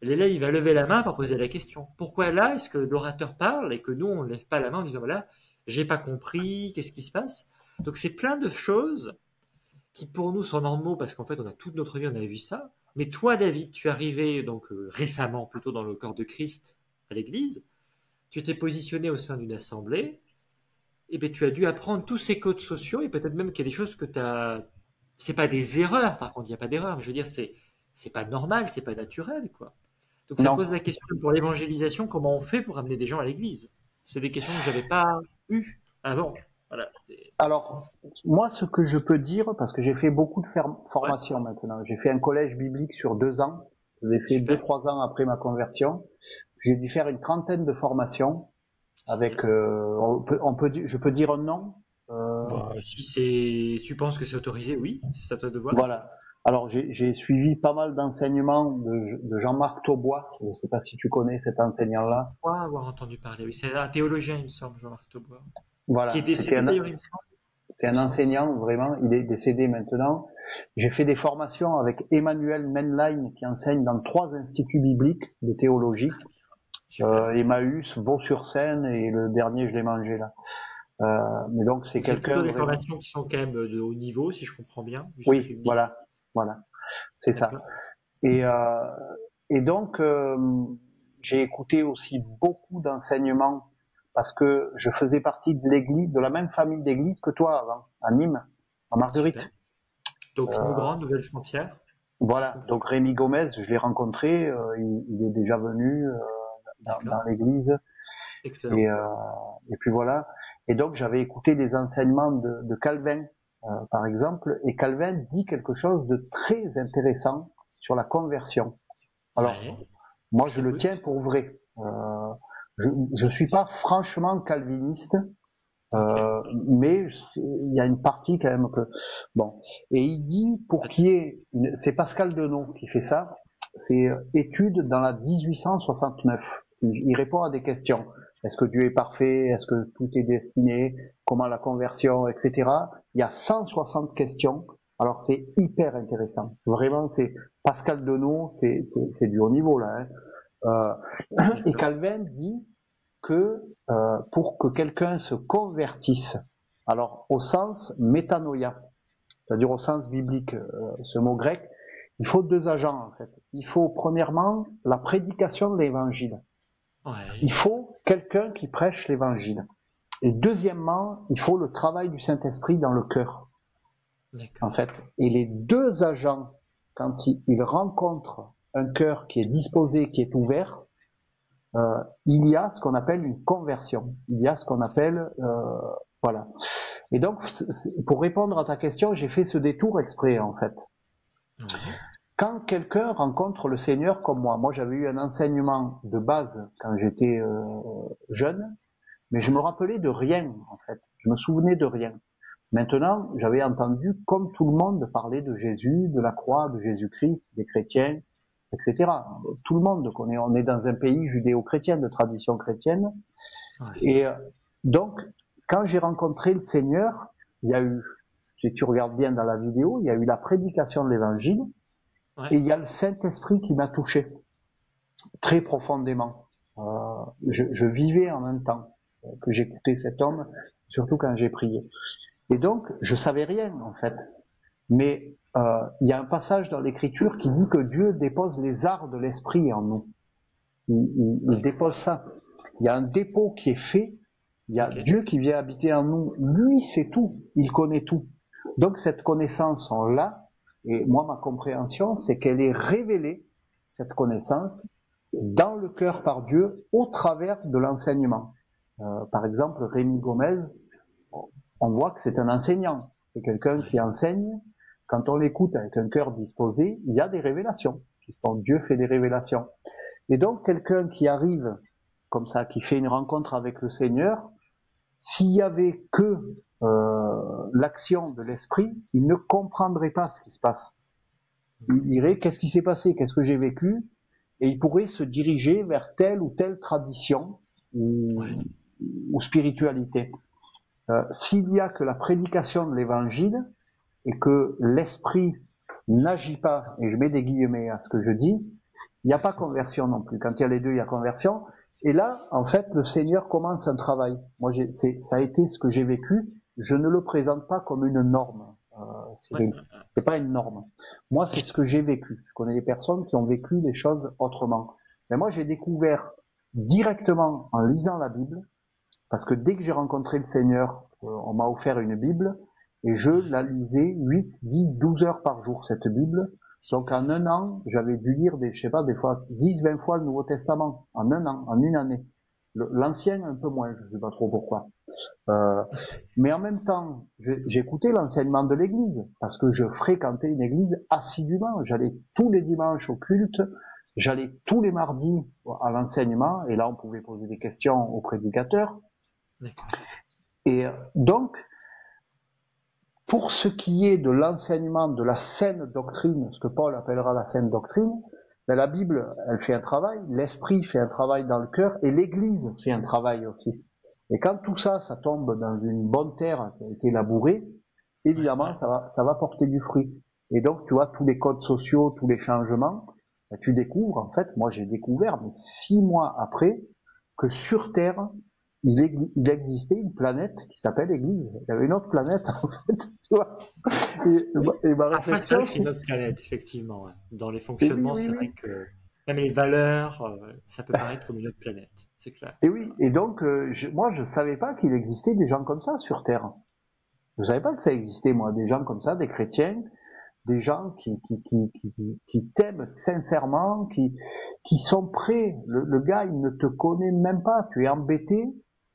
L'élève, il va lever la main pour poser la question. Pourquoi là, est-ce que l'orateur parle et que nous, on ne lève pas la main en disant, voilà, j'ai pas compris, qu'est-ce qui se passe? Donc, c'est plein de choses qui, pour nous, sont normaux parce qu'en fait, on a toute notre vie, on a vu ça. Mais toi, David, tu es arrivé donc récemment, plutôt dans le corps de Christ, à l'église. Tu t'es positionné au sein d'une assemblée. Et bien, tu as dû apprendre tous ces codes sociaux et peut-être même qu'il y a des choses que tu as. C'est pas des erreurs, par contre, il n'y a pas d'erreur, mais je veux dire, c'est pas normal, c'est pas naturel, quoi. Donc ça Non. pose la question pour l'évangélisation, comment on fait pour amener des gens à l'église? C'est des questions que j'avais pas eues avant. Voilà. Alors, moi, ce que je peux dire, parce que j'ai fait beaucoup de formations Ouais. maintenant, j'ai fait un collège biblique sur 2 ans, je l'ai fait Super. 2-3 ans après ma conversion, j'ai dû faire une trentaine de formations, avec, je peux dire un nom Bon, si tu penses que c'est autorisé, oui, c'est à toi de voir. Voilà. Alors, j'ai suivi pas mal d'enseignements de Jean-Marc Taubois, je ne sais pas si tu connais cet Je enseignant-là. crois avoir entendu parler. Oui, c'est un théologien, il me semble, Jean-Marc Taubois, qui est Voilà, décédé d'ailleurs, il me semble. c'était un enseignant, vraiment, il est décédé maintenant. J'ai fait des formations avec Emmanuel Menlein, qui enseigne dans 3 instituts bibliques de théologie. Super. Emmaüs, Vaux-sur-Seine, et le dernier, je l'ai mangé là. Mais donc, c'est Donc c'est plutôt quelqu'un des vraiment... formations qui sont quand même de haut niveau, si je comprends bien, vu ce que tu Oui, me dis. voilà, c'est ça. D'accord. Et, donc, j'ai écouté aussi beaucoup d'enseignements parce que je faisais partie de l'église, de la même famille d'église que toi avant, à Nîmes, à Marguerite. Super. Donc Nougrand, Nouvelle Frontière, si je Voilà, comprends. donc Rémi Gomez, je l'ai rencontré, il est déjà venu dans D'accord. l'église, Excellent. et, et puis voilà. Et donc j'avais écouté les enseignements de Calvin, par exemple, et Calvin dit quelque chose de très intéressant sur la conversion. Alors, Ouais. moi, Je je le tiens t'écoute. pour vrai. Je suis pas franchement calviniste, Ok. mais il y a une partie quand même que bon. Et il dit pour qu'il y ait, c'est Pascal Denot qui fait ça. C'est étude dans la 1869. Il répond à des questions. Est-ce que Dieu est parfait? Est-ce que tout est destiné? Comment la conversion, etc. Il y a 160 questions. Alors c'est hyper intéressant. Vraiment, c'est Pascal Denot, c'est du haut niveau là. Et D'accord. Calvin dit que pour que quelqu'un se convertisse, alors au sens métanoïa, c'est-à-dire au sens biblique, ce mot grec, il faut 2 agents en fait. Il faut premièrement la prédication de l'évangile. Ouais. Il faut quelqu'un qui prêche l'évangile. Et deuxièmement, il faut le travail du Saint-Esprit dans le cœur, en D'accord. fait. Et les 2 agents, quand ils rencontrent un cœur qui est disposé, qui est ouvert, il y a ce qu'on appelle une conversion. Il y a ce qu'on appelle voilà. Et donc, pour répondre à ta question, j'ai fait ce détour exprès en fait. Ouais. Quand quelqu'un rencontre le Seigneur comme moi j'avais eu un enseignement de base quand j'étais jeune, mais je me Ouais. rappelais de rien en fait. Je me souvenais de rien. Maintenant, j'avais entendu, comme tout le monde, parler de Jésus, de la croix, de Jésus-Christ, des chrétiens, etc. Tout le monde connaît. On est dans un pays judéo-chrétien, de tradition chrétienne. Ouais. Et donc, quand j'ai rencontré le Seigneur, il y a eu, si tu regardes bien dans la vidéo, il y a eu la prédication de l'Évangile, et il y a le Saint-Esprit qui m'a touché très profondément. Je vivais en même temps que j'écoutais cet homme, surtout quand j'ai prié. Et donc, je savais rien en fait. Mais il y a un passage dans l'Écriture qui dit que Dieu dépose les arts de l'esprit en nous. Il dépose ça. Il y a un dépôt qui est fait. Il y a Dieu qui vient habiter en nous. Lui, c'est tout. Il connaît tout. Donc cette connaissance, on l'a. Et moi, ma compréhension, c'est qu'elle est révélée, cette connaissance, dans le cœur par Dieu, au travers de l'enseignement. Par exemple, Rémi Gomez, on voit que c'est un enseignant. C'est quelqu'un qui enseigne. Quand on l'écoute avec un cœur disposé, il y a des révélations. Dieu fait des révélations. Et donc, quelqu'un qui arrive comme ça, qui fait une rencontre avec le Seigneur, s'il y avait que l'action de l'esprit, il ne comprendrait pas ce qui se passe. Il dirait, qu'est-ce qui s'est passé? Qu'est-ce que j'ai vécu? Et il pourrait se diriger vers telle ou telle tradition ou spiritualité. S'il y a que la prédication de l'évangile et que l'esprit n'agit pas, et je mets des guillemets à ce que je dis, il n'y a pas conversion non plus. Quand il y a les deux, il y a conversion. Et là, en fait, le Seigneur commence un travail. Moi, ça a été ce que j'ai vécu. Je ne le présente pas comme une norme. C'est pas une norme. Moi, c'est ce que j'ai vécu. Je connais des personnes qui ont vécu les choses autrement. Mais moi, j'ai découvert directement en lisant la Bible, parce que dès que j'ai rencontré le Seigneur, on m'a offert une Bible, et je la lisais 8, 10, 12 heures par jour, cette Bible. Donc en un an, j'avais dû lire des fois 10, 20 fois le Nouveau Testament. En un an, en une année. L'ancien, un peu moins, je ne sais pas trop pourquoi. Mais en même temps, j'écoutais l'enseignement de l'église, parce que je fréquentais une église assidûment. J'allais tous les dimanches au culte, j'allais tous les mardis à l'enseignement, et là on pouvait poser des questions aux prédicateurs. Et donc, pour ce qui est de l'enseignement de la saine doctrine, ce que Paul appellera la saine doctrine, ben la Bible, elle fait un travail, l'esprit fait un travail dans le cœur, et l'église fait un travail aussi. Et quand tout ça, ça tombe dans une bonne terre qui a été labourée, évidemment, ça va porter du fruit. Et donc, tu vois, tous les codes sociaux, tous les changements, ben, tu découvres, en fait, moi j'ai découvert, mais 6 mois après, que sur Terre, il existait une planète qui s'appelle Église. Il y avait une autre planète, en fait, tu vois. Et ma réflexion, c'est une autre planète, effectivement. Ouais. Dans les fonctionnements, c'est vrai que même les valeurs, ça peut paraître comme une autre planète, c'est clair. Et oui, et donc, moi, je savais pas qu'il existait des gens comme ça sur Terre. Je savais pas que ça existait, moi, des gens comme ça, des chrétiens, des gens qui t'aiment sincèrement, qui sont prêts. Le gars, il ne te connaît même pas. Tu es embêté.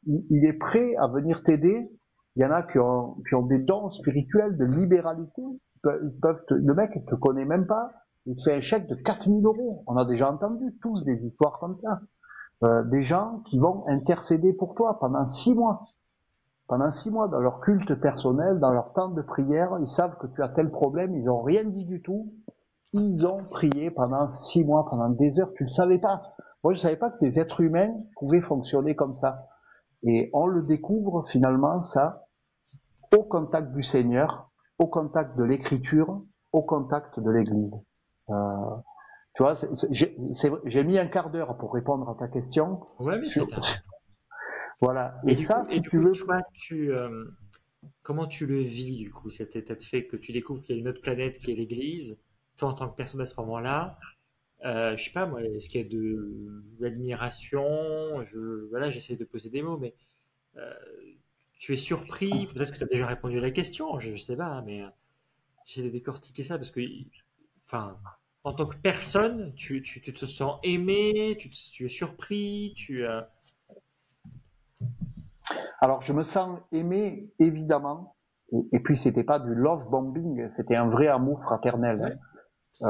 Il est prêt à venir t'aider. Il y en a qui ont des dons spirituels, de libéralité. Le mec, il te connaît même pas. Il te fait un chèque de 4000 €. On a déjà entendu tous des histoires comme ça. Des gens qui vont intercéder pour toi pendant 6 mois. Pendant 6 mois, dans leur culte personnel, dans leur temps de prière, ils savent que tu as tel problème, ils ont rien dit du tout. Ils ont prié pendant 6 mois, pendant des heures. Tu le savais pas. Moi, je savais pas que les êtres humains pouvaient fonctionner comme ça. Et on le découvre finalement, ça, au contact du Seigneur, au contact de l'Écriture, au contact de l'Église. Tu vois, j'ai mis un quart d'heure pour répondre à ta question. Ouais, mais c'est voilà. Et ça, coup, si tu veux... Toi, comment tu le vis, du coup, cet état de fait que tu découvres qu'il y a une autre planète qui est l'Église, toi, en tant que personne à ce moment-là, je sais pas, moi, est-ce qu'il y a de l'admiration? Voilà, j'essaie de poser des mots, mais tu es surpris? Peut-être que tu as déjà répondu à la question, je sais pas, mais j'essaie de décortiquer ça parce que, enfin, en tant que personne, tu te sens aimé, tu es surpris, Alors, je me sens aimé, évidemment, et puis c'était pas du love bombing, c'était un vrai amour fraternel. Ouais.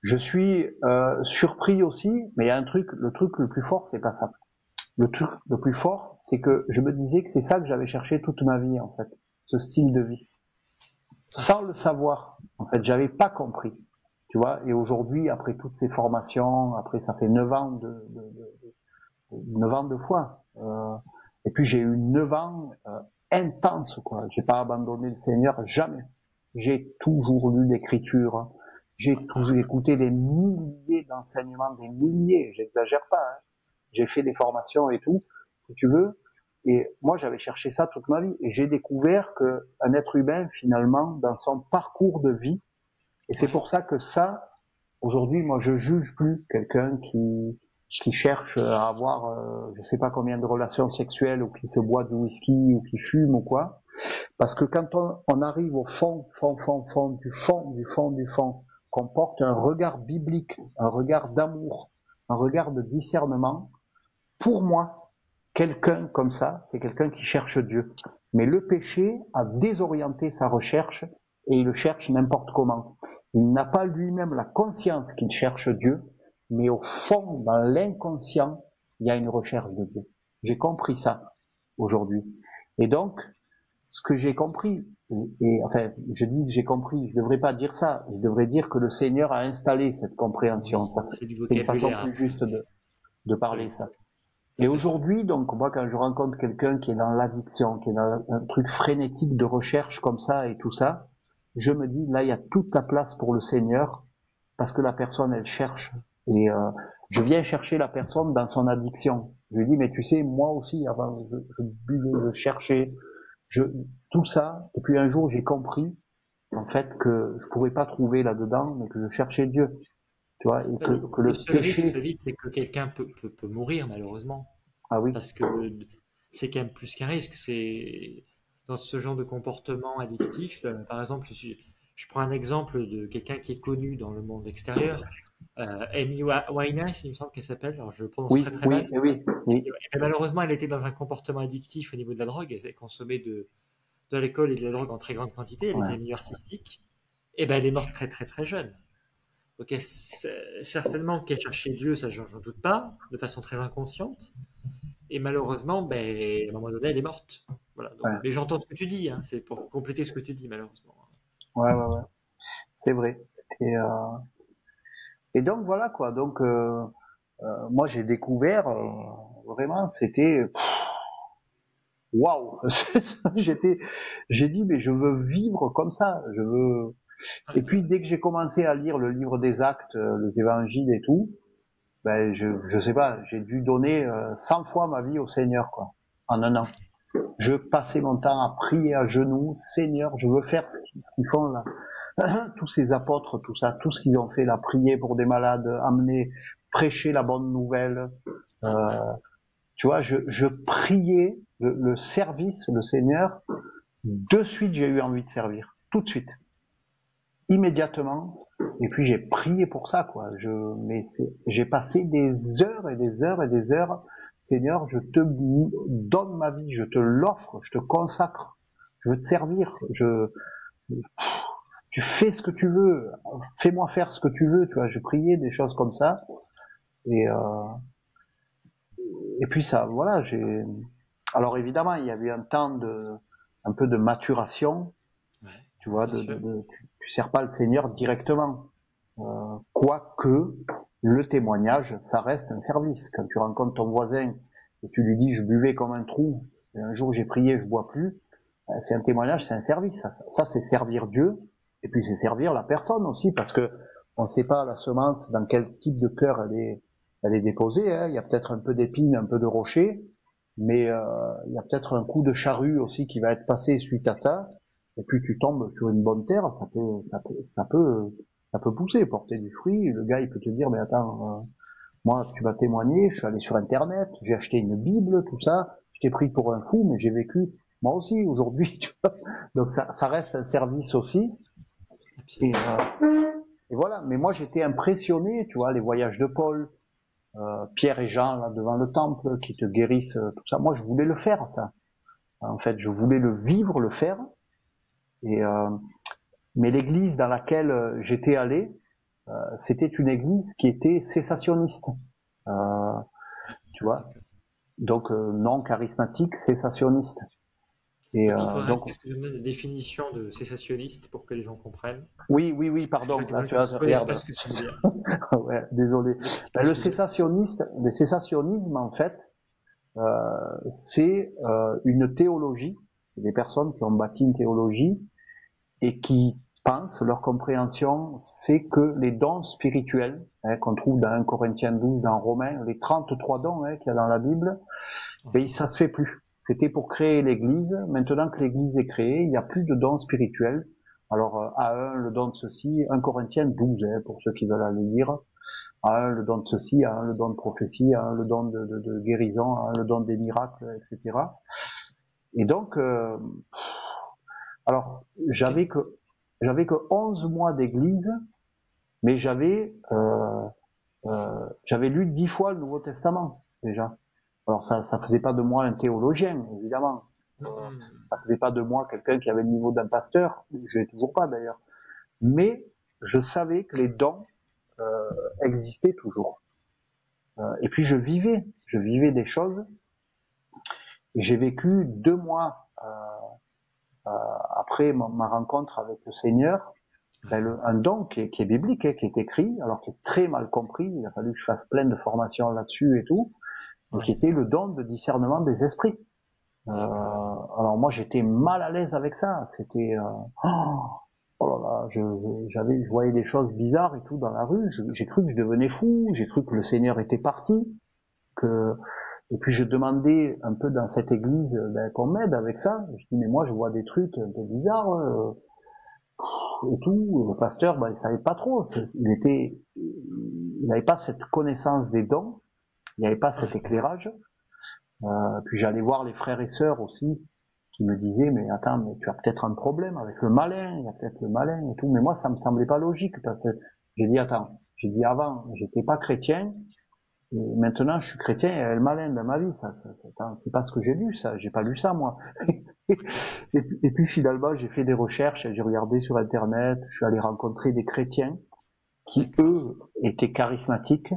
Je suis surpris aussi, mais il y a le truc le plus fort, c'est pas ça. le truc le plus fort, c'est que je me disais que c'est ça que j'avais cherché toute ma vie, en fait, ce style de vie. Sans le savoir, en fait, j'avais pas compris, tu vois. Et aujourd'hui, après toutes ces formations, après ça fait 9 ans 9 ans de foi, et puis j'ai eu 9 ans intenses, quoi. J'ai pas abandonné le Seigneur, jamais. J'ai toujours lu l'Écriture, j'ai toujours écouté des milliers d'enseignements, des milliers, j'exagère pas, hein. J'ai fait des formations et tout, si tu veux. Et moi, j'avais cherché ça toute ma vie. Et j'ai découvert que un être humain, finalement, dans son parcours de vie, et c'est pour ça que ça, aujourd'hui, moi, je juge plus quelqu'un qui cherche à avoir, je sais pas combien de relations sexuelles, ou qui se boit du whisky, ou qui fume, ou quoi. Parce que quand on arrive au fond, du fond, qu'on porte un regard biblique, un regard d'amour, un regard de discernement, pour moi, quelqu'un comme ça, c'est quelqu'un qui cherche Dieu. Mais le péché a désorienté sa recherche et il le cherche n'importe comment. Il n'a pas lui-même la conscience qu'il cherche Dieu, mais au fond, dans l'inconscient, il y a une recherche de Dieu. J'ai compris ça aujourd'hui. Et donc, ce que j'ai compris, enfin, je dis que j'ai compris, je devrais pas dire ça, je devrais dire que le Seigneur a installé cette compréhension. Ça, C'est du c'est une façon vocabulaire plus après. juste de parler Oui, ça. tout Et à fait. aujourd'hui, donc, moi, quand je rencontre quelqu'un qui est dans l'addiction, qui est dans un truc frénétique de recherche comme ça et tout ça, je me dis, là, il y a toute la place pour le Seigneur, parce que la personne, elle cherche. Et je viens chercher la personne dans son addiction. Je lui dis, mais tu sais, moi aussi, avant, je buvais, je cherchais, je, tout ça. Et puis un jour, j'ai compris, en fait, que je pouvais pas trouver là-dedans, mais que je cherchais Dieu. Tu vois, et que Le le seul risque, péché, c'est vite, c'est que quelqu'un peut mourir, malheureusement. ah oui, Parce que c'est quand même plus qu'un risque. C'est dans ce genre de comportement addictif. Par exemple, je prends un exemple de quelqu'un qui est connu dans le monde extérieur. Amy Winehouse, il me semble qu'elle s'appelle. Alors, je le prononce oui, très très oui, mal. oui, oui, Et malheureusement, elle était dans un comportement addictif au niveau de la drogue. Elle consommait de l'alcool et de la drogue en très grande quantité. Elle était ouais. milieu artistique. Et ben, elle est morte très très très jeune. Donc, certainement qu'elle cherchait Dieu, ça j'en doute pas, de façon très inconsciente. Et malheureusement, ben, à un moment donné, elle est morte. Voilà, donc, Ouais, mais j'entends ce que tu dis, hein, c'est pour compléter ce que tu dis, malheureusement. ouais, c'est vrai. Et, euh, et donc voilà quoi. Donc moi j'ai découvert vraiment c'était waouh. J'ai dit mais je veux vivre comme ça. Je veux. Et puis dès que j'ai commencé à lire le livre des Actes, les Évangiles et tout, ben je sais pas, j'ai dû donner 100 fois ma vie au Seigneur quoi, en un an. Je passais mon temps à prier à genoux, Seigneur, je veux faire ce qu'ils font là. Tous ces apôtres, tout ça, tout ce qu'ils ont fait là, prier pour des malades, amener, prêcher la bonne nouvelle. Ouais. Euh, tu vois, je priais le service, le Seigneur. De suite, j'ai eu envie de servir, tout de suite, immédiatement. Et puis j'ai prié pour ça, quoi. J'ai passé des heures et des heures et des heures. Seigneur, je te donne ma vie, je te l'offre, je te consacre, je veux te servir. Tu fais ce que tu veux, fais-moi faire ce que tu veux. Tu vois, je priais des choses comme ça. Et et puis ça, voilà. Alors évidemment, il y a eu un peu de maturation. Ouais, Tu vois, bien sûr. tu sers pas le Seigneur directement. Quoique le témoignage, ça reste un service. Quand tu rencontres ton voisin et tu lui dis je buvais comme un trou, et un jour j'ai prié, je bois plus, c'est un témoignage, c'est un service. Ça c'est servir Dieu, et puis c'est servir la personne aussi, parce que on ne sait pas la semence dans quel type de cœur elle est déposée. Hein. Il y a peut-être un peu d'épines, un peu de rocher, mais il y a peut-être un coup de charrue aussi qui va être passé suite à ça. Et puis tu tombes sur une bonne terre, ça peut pousser, porter du fruit. Le gars, il peut te dire, mais attends, moi, tu vas témoigner, je suis allé sur Internet, j'ai acheté une Bible, tout ça, je t'ai pris pour un fou, mais j'ai vécu, moi aussi, aujourd'hui, tu vois. Donc ça reste un service aussi. Et, Absolument. et voilà. Mais moi, j'étais impressionné, tu vois, les voyages de Paul, Pierre et Jean, là, devant le temple, qui te guérissent, tout ça. Moi, je voulais le faire, ça. En fait, je voulais le vivre, le faire. Et, mais l'église dans laquelle j'étais allé, c'était une église qui était cessationniste. Euh, tu vois, D'accord. Donc non charismatique, cessationniste. Et Donc, il faudrait donc que je donne des définitions de cessationniste pour que les gens comprennent. oui, Parce que pardon. je Là, ne tu vois, connaissent pas regarde. ce que ça veut dire. Ouais, désolé. Ben, le Explique-le. sécessionnisme, en fait, c'est une théologie, des personnes qui ont bâti une théologie et qui pensent, leur compréhension, c'est que les dons spirituels, qu'on trouve dans 1 Corinthiens 12, dans Romains, les 33 dons qu'il y a dans la Bible, ben, ça se fait plus. C'était pour créer l'Église. Maintenant que l'Église est créée, il n'y a plus de dons spirituels. Alors, à un, le don de ceci, 1 Corinthiens 12, pour ceux qui veulent aller lire. À un, le don de ceci, à un, le don de prophétie, à un, le don de guérison, à un, le don des miracles, etc. Et donc, alors, Ok. j'avais que 11 mois d'église, mais j'avais lu 10 fois le Nouveau Testament, déjà. Alors, ça faisait pas de moi un théologien, évidemment. Mhm. Ça faisait pas de moi quelqu'un qui avait le niveau d'un pasteur. Je l'ai toujours pas, d'ailleurs. Mais, je savais que les dons, existaient toujours. Et puis, je vivais des choses. Et j'ai vécu 2 mois, après ma rencontre avec le Seigneur, un don qui est biblique, qui est écrit, alors qui est très mal compris, il a fallu que je fasse plein de formations là-dessus et tout, et qui Ouais. était le don de discernement des esprits. D'accord. Alors moi j'étais mal à l'aise avec ça, c'était oh là là, je voyais des choses bizarres et tout dans la rue, j'ai cru que je devenais fou, j'ai cru que le Seigneur était parti, que et puis je demandais un peu dans cette église qu'on m'aide avec ça. Je dis mais moi je vois des trucs un peu bizarres. Et tout, le pasteur, il savait pas trop. Il n'avait pas cette connaissance des dons, il n'avait pas cet Ouais. éclairage. Puis j'allais voir les frères et sœurs aussi, qui me disaient, mais attends, mais tu as peut-être un problème avec le malin, il y a peut-être le malin et tout. Mais moi, ça me semblait pas logique, parce que j'ai dit, attends, j'ai dit avant, j'étais pas chrétien, et maintenant je suis chrétien, et il y a le malin dans ma vie, c'est pas ce que j'ai lu, ça, j'ai pas lu ça, moi. Et puis finalement, j'ai fait des recherches, j'ai regardé sur Internet, je suis allé rencontrer des chrétiens qui, D'accord. eux, étaient charismatiques.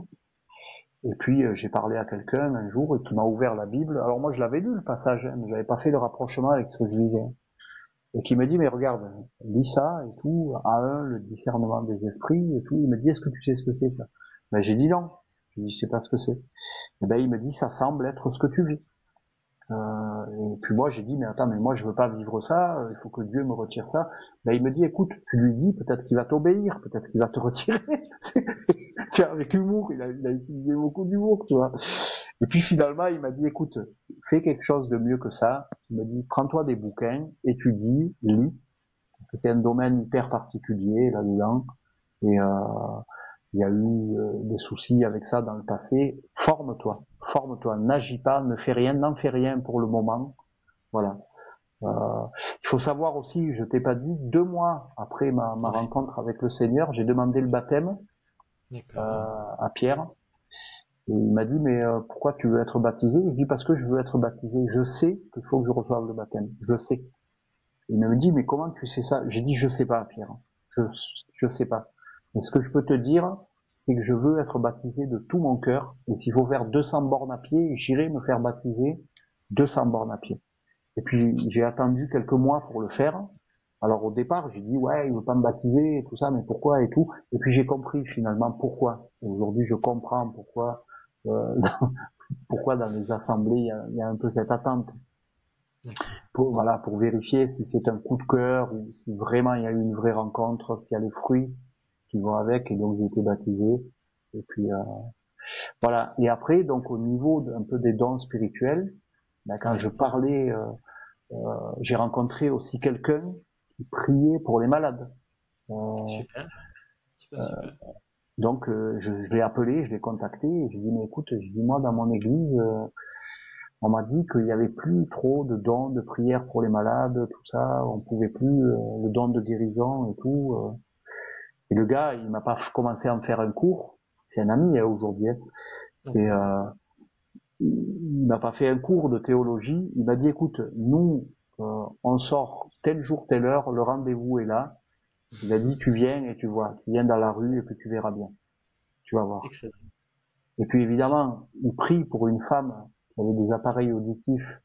Et puis, j'ai parlé à quelqu'un un jour qui m'a ouvert la Bible. Alors moi, je l'avais lu, le passage, mais j'avais pas fait le rapprochement avec ce que je lisais. Et qui me dit, mais regarde, lis ça et tout, à un, le discernement des esprits et tout. Il me dit, est-ce que tu sais ce que c'est, ça? Ben, j'ai dit non. Je dis, je sais pas ce que c'est. Et ben, il me dit, ça semble être ce que tu vis. Et puis moi j'ai dit mais attends mais moi je veux pas vivre ça, il faut que Dieu me retire ça. Ben il me dit écoute tu lui dis peut-être qu'il va t'obéir, peut-être qu'il va te retirer. Tiens avec humour, il a utilisé beaucoup d'humour tu vois. Et puis finalement il m'a dit écoute fais quelque chose de mieux que ça. Il me dit prends-toi des bouquins, étudie, lis parce que c'est un domaine hyper particulier là-dedans et il y a eu des soucis avec ça dans le passé. Forme-toi, n'agis pas, ne fais rien, n'en fais rien pour le moment. Voilà. Euh, il faut savoir aussi, je t'ai pas dit, 2 mois après ma Ouais. rencontre avec le Seigneur, j'ai demandé le baptême D'accord. à Pierre. Et il m'a dit, mais pourquoi tu veux être baptisé? Je dis, parce que je veux être baptisé. Je sais qu'il faut que je reçoive le baptême. Je sais. Il me dit, mais comment tu sais ça? J'ai dit, je sais pas, Pierre. Je, je sais pas. Mais ce que je peux te dire, c'est que je veux être baptisé de tout mon cœur. Et s'il faut faire 200 bornes à pied, j'irai me faire baptiser 200 bornes à pied. Et puis, j'ai attendu quelques mois pour le faire. Alors, au départ, j'ai dit, ouais, il veut pas me baptiser et tout ça, mais pourquoi et tout. Et puis, j'ai compris finalement pourquoi. Aujourd'hui, je comprends pourquoi, euh, pourquoi dans les assemblées, il y a un peu cette attente D'accord. voilà, pour vérifier si c'est un coup de cœur ou si vraiment il y a eu une vraie rencontre, s'il y a les fruits qui vont avec, et donc j'ai été baptisé. Et puis voilà. Et après, donc au niveau un peu des dons spirituels, ben, quand Ouais. je parlais, j'ai rencontré aussi quelqu'un qui priait pour les malades. Euh, Super. Super, super. donc je l'ai appelé, je l'ai contacté, et j'ai dit mais écoute, je dis moi dans mon église, on m'a dit qu'il y avait plus trop de dons de prière pour les malades, tout ça, on pouvait plus le don de guérison et tout. Et le gars, il m'a pas commencé à me faire un cours. C'est un ami aujourd'hui. Et D'accord. il m'a pas fait un cours de théologie. Il m'a dit écoute, nous, on sort tel jour, telle heure, le rendez-vous est là. Il a dit tu viens et tu vois, tu viens dans la rue et puis tu verras bien, tu vas voir. Excellent. Et puis évidemment, il prie pour une femme il y avait des appareils auditifs.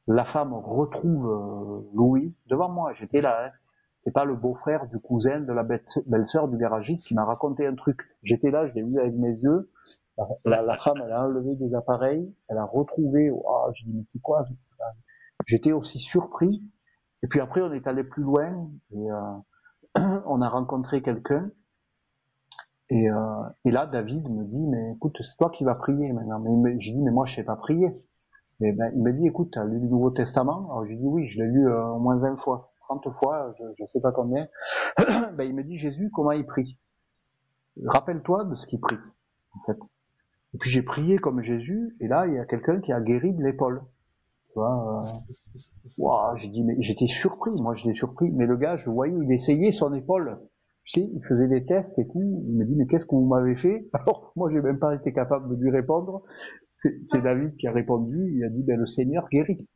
La femme retrouve Louis devant moi, j'étais là. Hein. C'est pas le beau-frère du cousin de la belle-sœur du garagiste qui m'a raconté un truc. J'étais là, je l'ai vu avec mes yeux. La femme, elle a enlevé des appareils, elle a retrouvé. Oh, j'ai dit mais c'est quoi? J'étais aussi surpris. Et puis après, on est allé plus loin et on a rencontré quelqu'un. Et là, David me dit mais écoute, c'est toi qui vas prier maintenant. Mais je dis mais moi je sais pas prier. Et ben, il m'a dit, écoute, tu as lu le Nouveau Testament? Alors, j'ai dit, oui, je l'ai lu au moins 20 fois, 30 fois, je sais pas combien. Ben, il me dit, Jésus, comment il prie? Rappelle-toi de ce qu'il prie, en fait. Et puis, j'ai prié comme Jésus, et là, il y a quelqu'un qui a guéri de l'épaule. Tu vois, wow, j'ai dit, mais j'étais surpris, moi, j'étais surpris. Mais le gars, je voyais, il essayait son épaule. Tu sais, il faisait des tests et tout. Il me dit, mais qu'est-ce que vous m'avez fait? Alors, moi, j'ai même pas été capable de lui répondre. C'est David qui a répondu, il a dit, ben, le Seigneur guérit.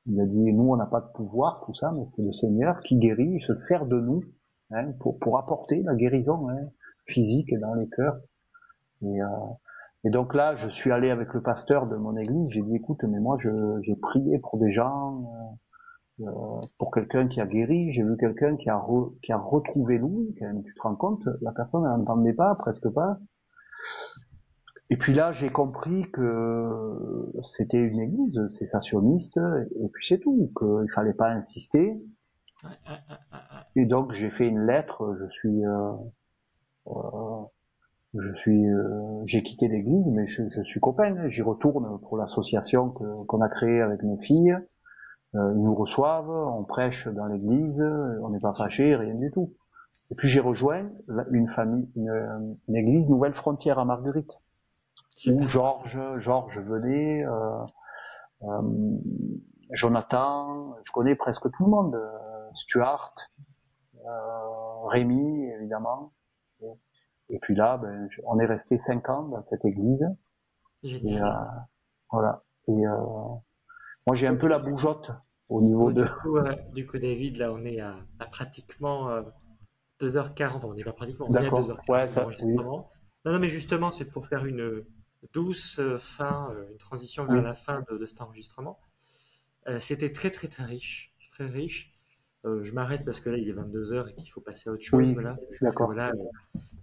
Il a dit, nous, on n'a pas de pouvoir, tout ça, mais c'est le Seigneur qui guérit, il se sert de nous, hein, pour apporter la guérison, hein, physique dans les cœurs. Et donc là, je suis allé avec le pasteur de mon église, j'ai dit, écoute, mais moi, j'ai prié pour des gens, pour quelqu'un qui a guéri, j'ai vu quelqu'un qui a retrouvé Louis, quand même, tu te rends compte, la personne, elle n'entendait pas, presque pas. Et puis là, j'ai compris que c'était une église cessationniste, et puis c'est tout, qu'il fallait pas insister. Et donc j'ai fait une lettre. J'ai quitté l'église, mais je suis copain. Hein, j'y retourne pour l'association qu'on a créée avec mes filles. Ils nous reçoivent, on prêche dans l'église, on n'est pas fâchés, rien du tout. Et puis j'ai rejoint une église Nouvelle Frontière à Marguerite. Où Georges venait, Jonathan, je connais presque tout le monde, Stuart, Rémi évidemment. Et puis là, ben, on est resté 5 ans dans cette église. Génial. Et voilà. Et moi j'ai un peu la bougeotte au niveau de. Du coup, David, là, on est à pratiquement 2h40. On n'est pas pratiquement, on est à D'accord. 2h40 Ouais, ça, oui. d'enregistrement. Non, mais justement, c'est pour faire une douce fin, une transition vers Oui. la fin de cet enregistrement. C'était très, très, très riche. Très riche. Je m'arrête parce que là, il est 22h et qu'il faut passer à autre chose. Oui, Voilà. d'accord. Voilà,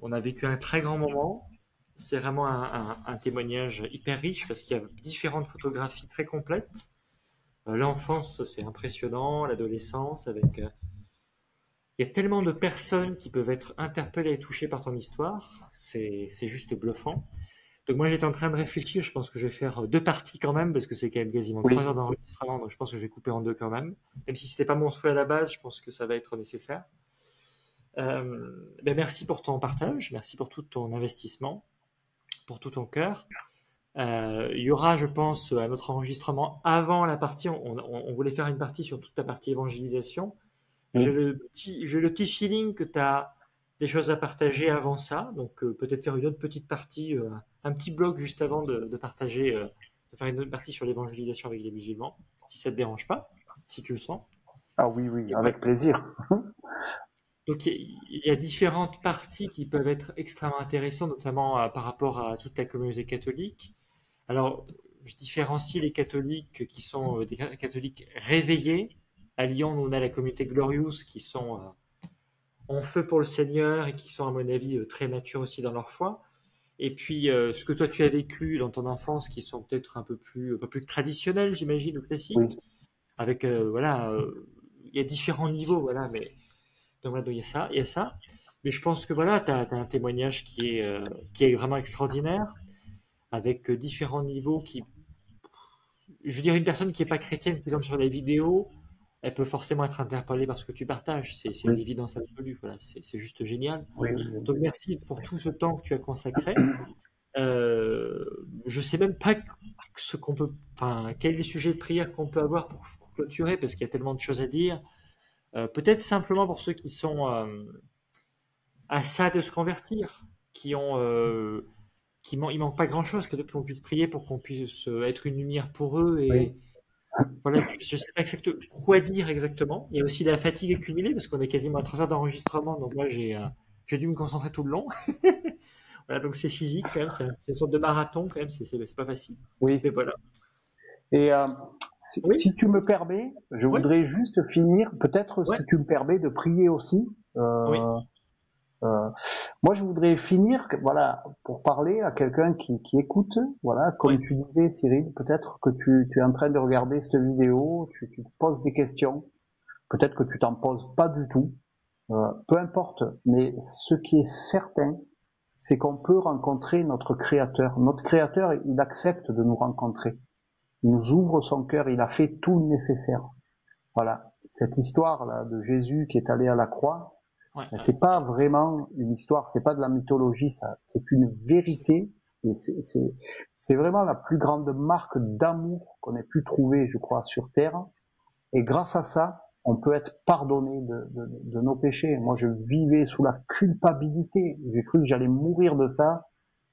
on a vécu un très grand moment. C'est vraiment un témoignage hyper riche parce qu'il y a différentes photographies très complètes. L'enfance, c'est impressionnant. L'adolescence, avec il y a tellement de personnes qui peuvent être interpellées et touchées par ton histoire, c'est juste bluffant. Donc moi j'étais en train de réfléchir, je pense que je vais faire 2 parties quand même, parce que c'est quand même quasiment Oui. 3 heures d'enregistrement, donc je pense que je vais couper en 2 quand même. Même si c'était pas mon souhait à la base, je pense que ça va être nécessaire. Merci pour ton partage, merci pour tout ton investissement, pour tout ton cœur. Il y aura, je pense, un autre enregistrement avant la partie, on voulait faire une partie sur toute ta partie évangélisation. Oui. J'ai le petit feeling que tu as des choses à partager avant ça, donc peut-être faire une autre petite partie, un petit blog juste avant de partager, de faire une autre partie sur l'évangélisation avec les musulmans, si ça te dérange pas, si tu le sens. Ah oui, avec plaisir. Donc il y a différentes parties qui peuvent être extrêmement intéressantes, notamment par rapport à toute la communauté catholique. Alors, je différencie les catholiques qui sont des catholiques réveillés. À Lyon, nous, on a la communauté Glorious qui sont en feu pour le Seigneur et qui sont, à mon avis, très matures aussi dans leur foi. Et puis, ce que toi, tu as vécu dans ton enfance, qui sont peut-être un peu plus traditionnels, j'imagine, ou classiques. Oui. Avec, voilà, il y a différents niveaux, voilà, mais donc voilà, donc il y a ça. Mais je pense que voilà, tu as un témoignage qui est vraiment extraordinaire, avec différents niveaux qui, je veux dire, une personne qui n'est pas chrétienne, qui est comme sur les vidéos, elle peut forcément être interpellée par ce que tu partages. C'est une Oui. évidence absolue. Voilà, c'est juste génial. Oui. Donc merci pour tout ce temps que tu as consacré. Je sais même pas ce qu'on peut, enfin, quel est le sujet de prière qu'on peut avoir pour clôturer, parce qu'il y a tellement de choses à dire. Peut-être simplement pour ceux qui sont à ça de se convertir, qui ont il manque pas grand-chose. Peut-être qu'on puisse prier pour qu'on puisse être une lumière pour eux. Et Oui. voilà, je sais pas exactement quoi dire exactement. Il y a aussi la fatigue accumulée parce qu'on est quasiment à 3 heures d'enregistrement. Donc moi, j'ai dû me concentrer tout le long. Voilà, donc c'est physique quand même. C'est une sorte de marathon quand même. C'est pas facile. Oui. Mais voilà. Et Oui, si tu me permets, je oui, voudrais juste finir, peut-être ouais, si tu me permets de prier aussi. oui, Euh, Moi, je voudrais finir, voilà, pour parler à quelqu'un qui écoute. Voilà, oui, comme tu disais, Cyril, peut-être que tu es en train de regarder cette vidéo, tu te poses des questions. Peut-être que tu t'en poses pas du tout. Peu importe. Mais ce qui est certain, c'est qu'on peut rencontrer notre Créateur. Notre Créateur, il accepte de nous rencontrer. Il nous ouvre son cœur. Il a fait tout le nécessaire. Voilà. Cette histoire là de Jésus qui est allé à la croix, ouais, ouais, c'est pas vraiment une histoire, c'est pas de la mythologie, ça, c'est une vérité, et c'est vraiment la plus grande marque d'amour qu'on ait pu trouver, je crois, sur terre. Et grâce à ça, on peut être pardonné de nos péchés. Moi, je vivais sous la culpabilité. J'ai cru que j'allais mourir de ça.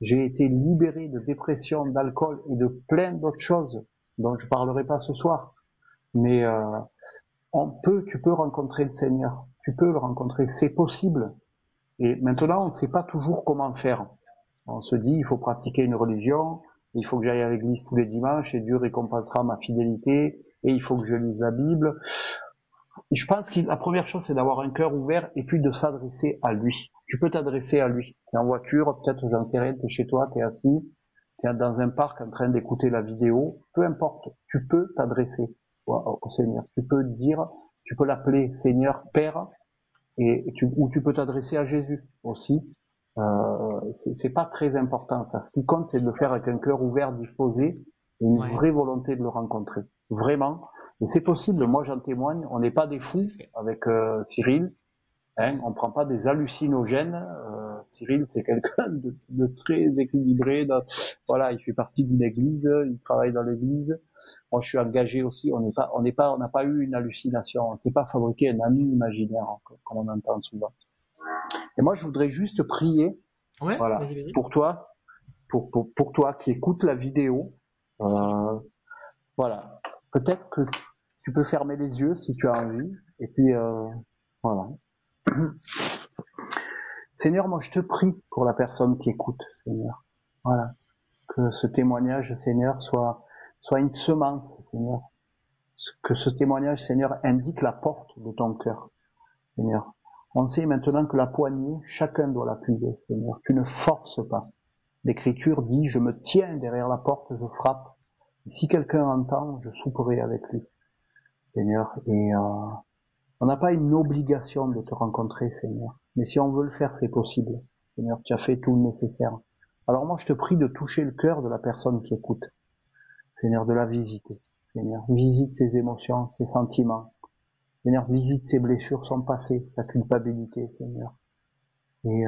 J'ai été libéré de dépression, d'alcool et de plein d'autres choses dont je parlerai pas ce soir. Mais tu peux rencontrer le Seigneur. Tu peux le rencontrer. C'est possible. Et maintenant, on ne sait pas toujours comment faire. On se dit, il faut pratiquer une religion, il faut que j'aille à l'église tous les dimanches et Dieu récompensera ma fidélité, et il faut que je lise la Bible. Et je pense que la première chose, c'est d'avoir un cœur ouvert et puis de s'adresser à lui. Tu peux t'adresser à lui. T'es en voiture, peut-être, j'en sais rien, t'es chez toi, t'es assis, t'es dans un parc en train d'écouter la vidéo. Peu importe, tu peux t'adresser au Seigneur. Tu peux dire, tu peux l'appeler Seigneur Père, ou tu peux t'adresser à Jésus aussi. C'est pas très important. Ça, ce qui compte, c'est de le faire avec un cœur ouvert, disposé, et une ouais, vraie volonté de le rencontrer. Vraiment. Et c'est possible. Moi, j'en témoigne. On n'est pas des tout à fous fait. avec Cyril. Hein, on prend pas des hallucinogènes. Cyril, c'est quelqu'un de très équilibré. Voilà, il fait partie d'une église, il travaille dans l'église. Moi, je suis engagé aussi. On n'a pas eu une hallucination. On s'est pas fabriqué un ami imaginaire, comme on entend souvent. Et moi, je voudrais juste prier, Ouais, voilà, vas-y, vas-y. pour toi, pour toi qui écoutes la vidéo. C'est gentil. Euh, voilà, peut-être que tu peux fermer les yeux si tu as envie. Et puis, voilà. Seigneur, moi, je te prie pour la personne qui écoute, Seigneur. Voilà, que ce témoignage, Seigneur, soit une semence, Seigneur. Que ce témoignage, Seigneur, indique la porte de ton cœur, Seigneur. On sait maintenant que la poignée, chacun doit l'appuyer, Seigneur. Tu ne forces pas. L'Écriture dit, je me tiens derrière la porte, je frappe. Et si quelqu'un entend, je souperai avec lui, Seigneur. Et on n'a pas une obligation de te rencontrer, Seigneur. Mais si on veut le faire, c'est possible. Seigneur, tu as fait tout le nécessaire. Alors moi, je te prie de toucher le cœur de la personne qui écoute. Seigneur, de la visiter. Seigneur, visite ses émotions, ses sentiments. Seigneur, visite ses blessures, son passé, sa culpabilité, Seigneur. Et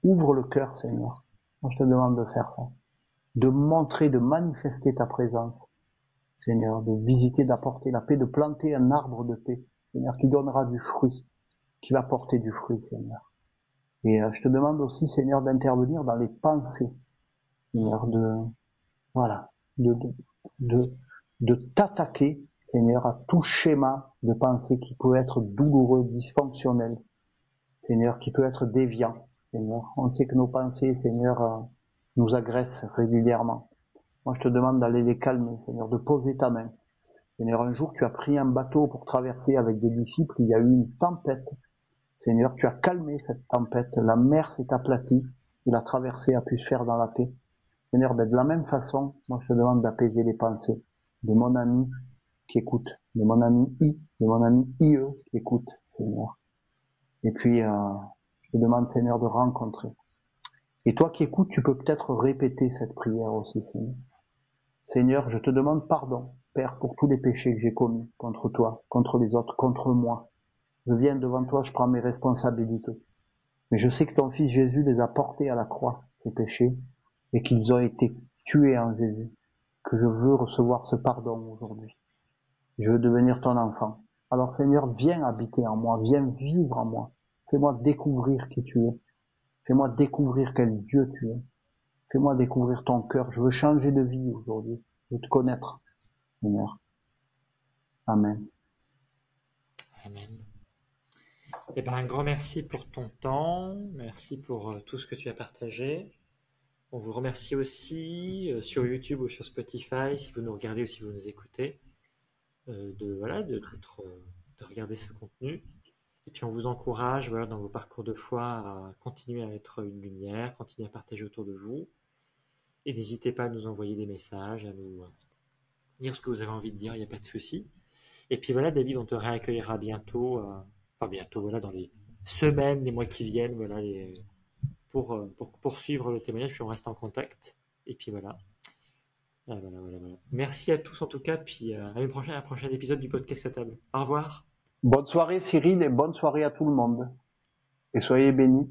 ouvre le cœur, Seigneur. Moi, je te demande de faire ça. De montrer, de manifester ta présence, Seigneur, de visiter, d'apporter la paix, de planter un arbre de paix, Seigneur, qui donnera du fruit, qui va porter du fruit, Seigneur. Et je te demande aussi, Seigneur, d'intervenir dans les pensées, Seigneur, voilà, de, de, de, de t'attaquer, Seigneur, à tout schéma de pensée qui peut être douloureux, dysfonctionnel, Seigneur, qui peut être déviant, Seigneur. On sait que nos pensées, Seigneur, nous agressent régulièrement. Moi, je te demande d'aller les calmer, Seigneur, de poser ta main. Seigneur, un jour, tu as pris un bateau pour traverser avec des disciples, il y a eu une tempête. Seigneur, tu as calmé cette tempête, la mer s'est aplatie, et la traversée a pu se faire dans la paix. Seigneur, de la même façon, moi, je te demande d'apaiser les pensées de mon ami qui écoute, de mon ami de mon ami IE qui écoute, Seigneur. Et puis, je te demande, Seigneur, de rencontrer. Et toi qui écoutes, tu peux peut-être répéter cette prière aussi, Seigneur. Seigneur, je te demande pardon, Père, pour tous les péchés que j'ai commis contre toi, contre les autres, contre moi. Je viens devant toi, je prends mes responsabilités. Mais je sais que ton Fils Jésus les a portés à la croix, ces péchés, et qu'ils ont été tués en Jésus. Que je veux recevoir ce pardon aujourd'hui. Je veux devenir ton enfant. Alors Seigneur, viens habiter en moi, viens vivre en moi. Fais-moi découvrir qui tu es. Fais-moi découvrir quel Dieu tu es. Fais-moi découvrir ton cœur. Je veux changer de vie aujourd'hui. Je veux te connaître, Seigneur. Amen. Amen. Eh ben, un grand merci pour ton temps. Merci pour tout ce que tu as partagé. On vous remercie aussi sur YouTube ou sur Spotify, si vous nous regardez ou si vous nous écoutez, de regarder ce contenu. Et puis on vous encourage dans vos parcours de foi à continuer à être une lumière, continuer à partager autour de vous. Et n'hésitez pas à nous envoyer des messages, à nous dire ce que vous avez envie de dire, il n'y a pas de souci. Et puis David, on te réaccueillera bientôt, dans les semaines, les mois qui viennent, pour poursuivre le témoignage, puis on reste en contact. Et puis voilà. Merci à tous en tout cas, puis à un prochain épisode du podcast à table. Au revoir. Bonne soirée Cyril et bonne soirée à tout le monde. Et soyez bénis.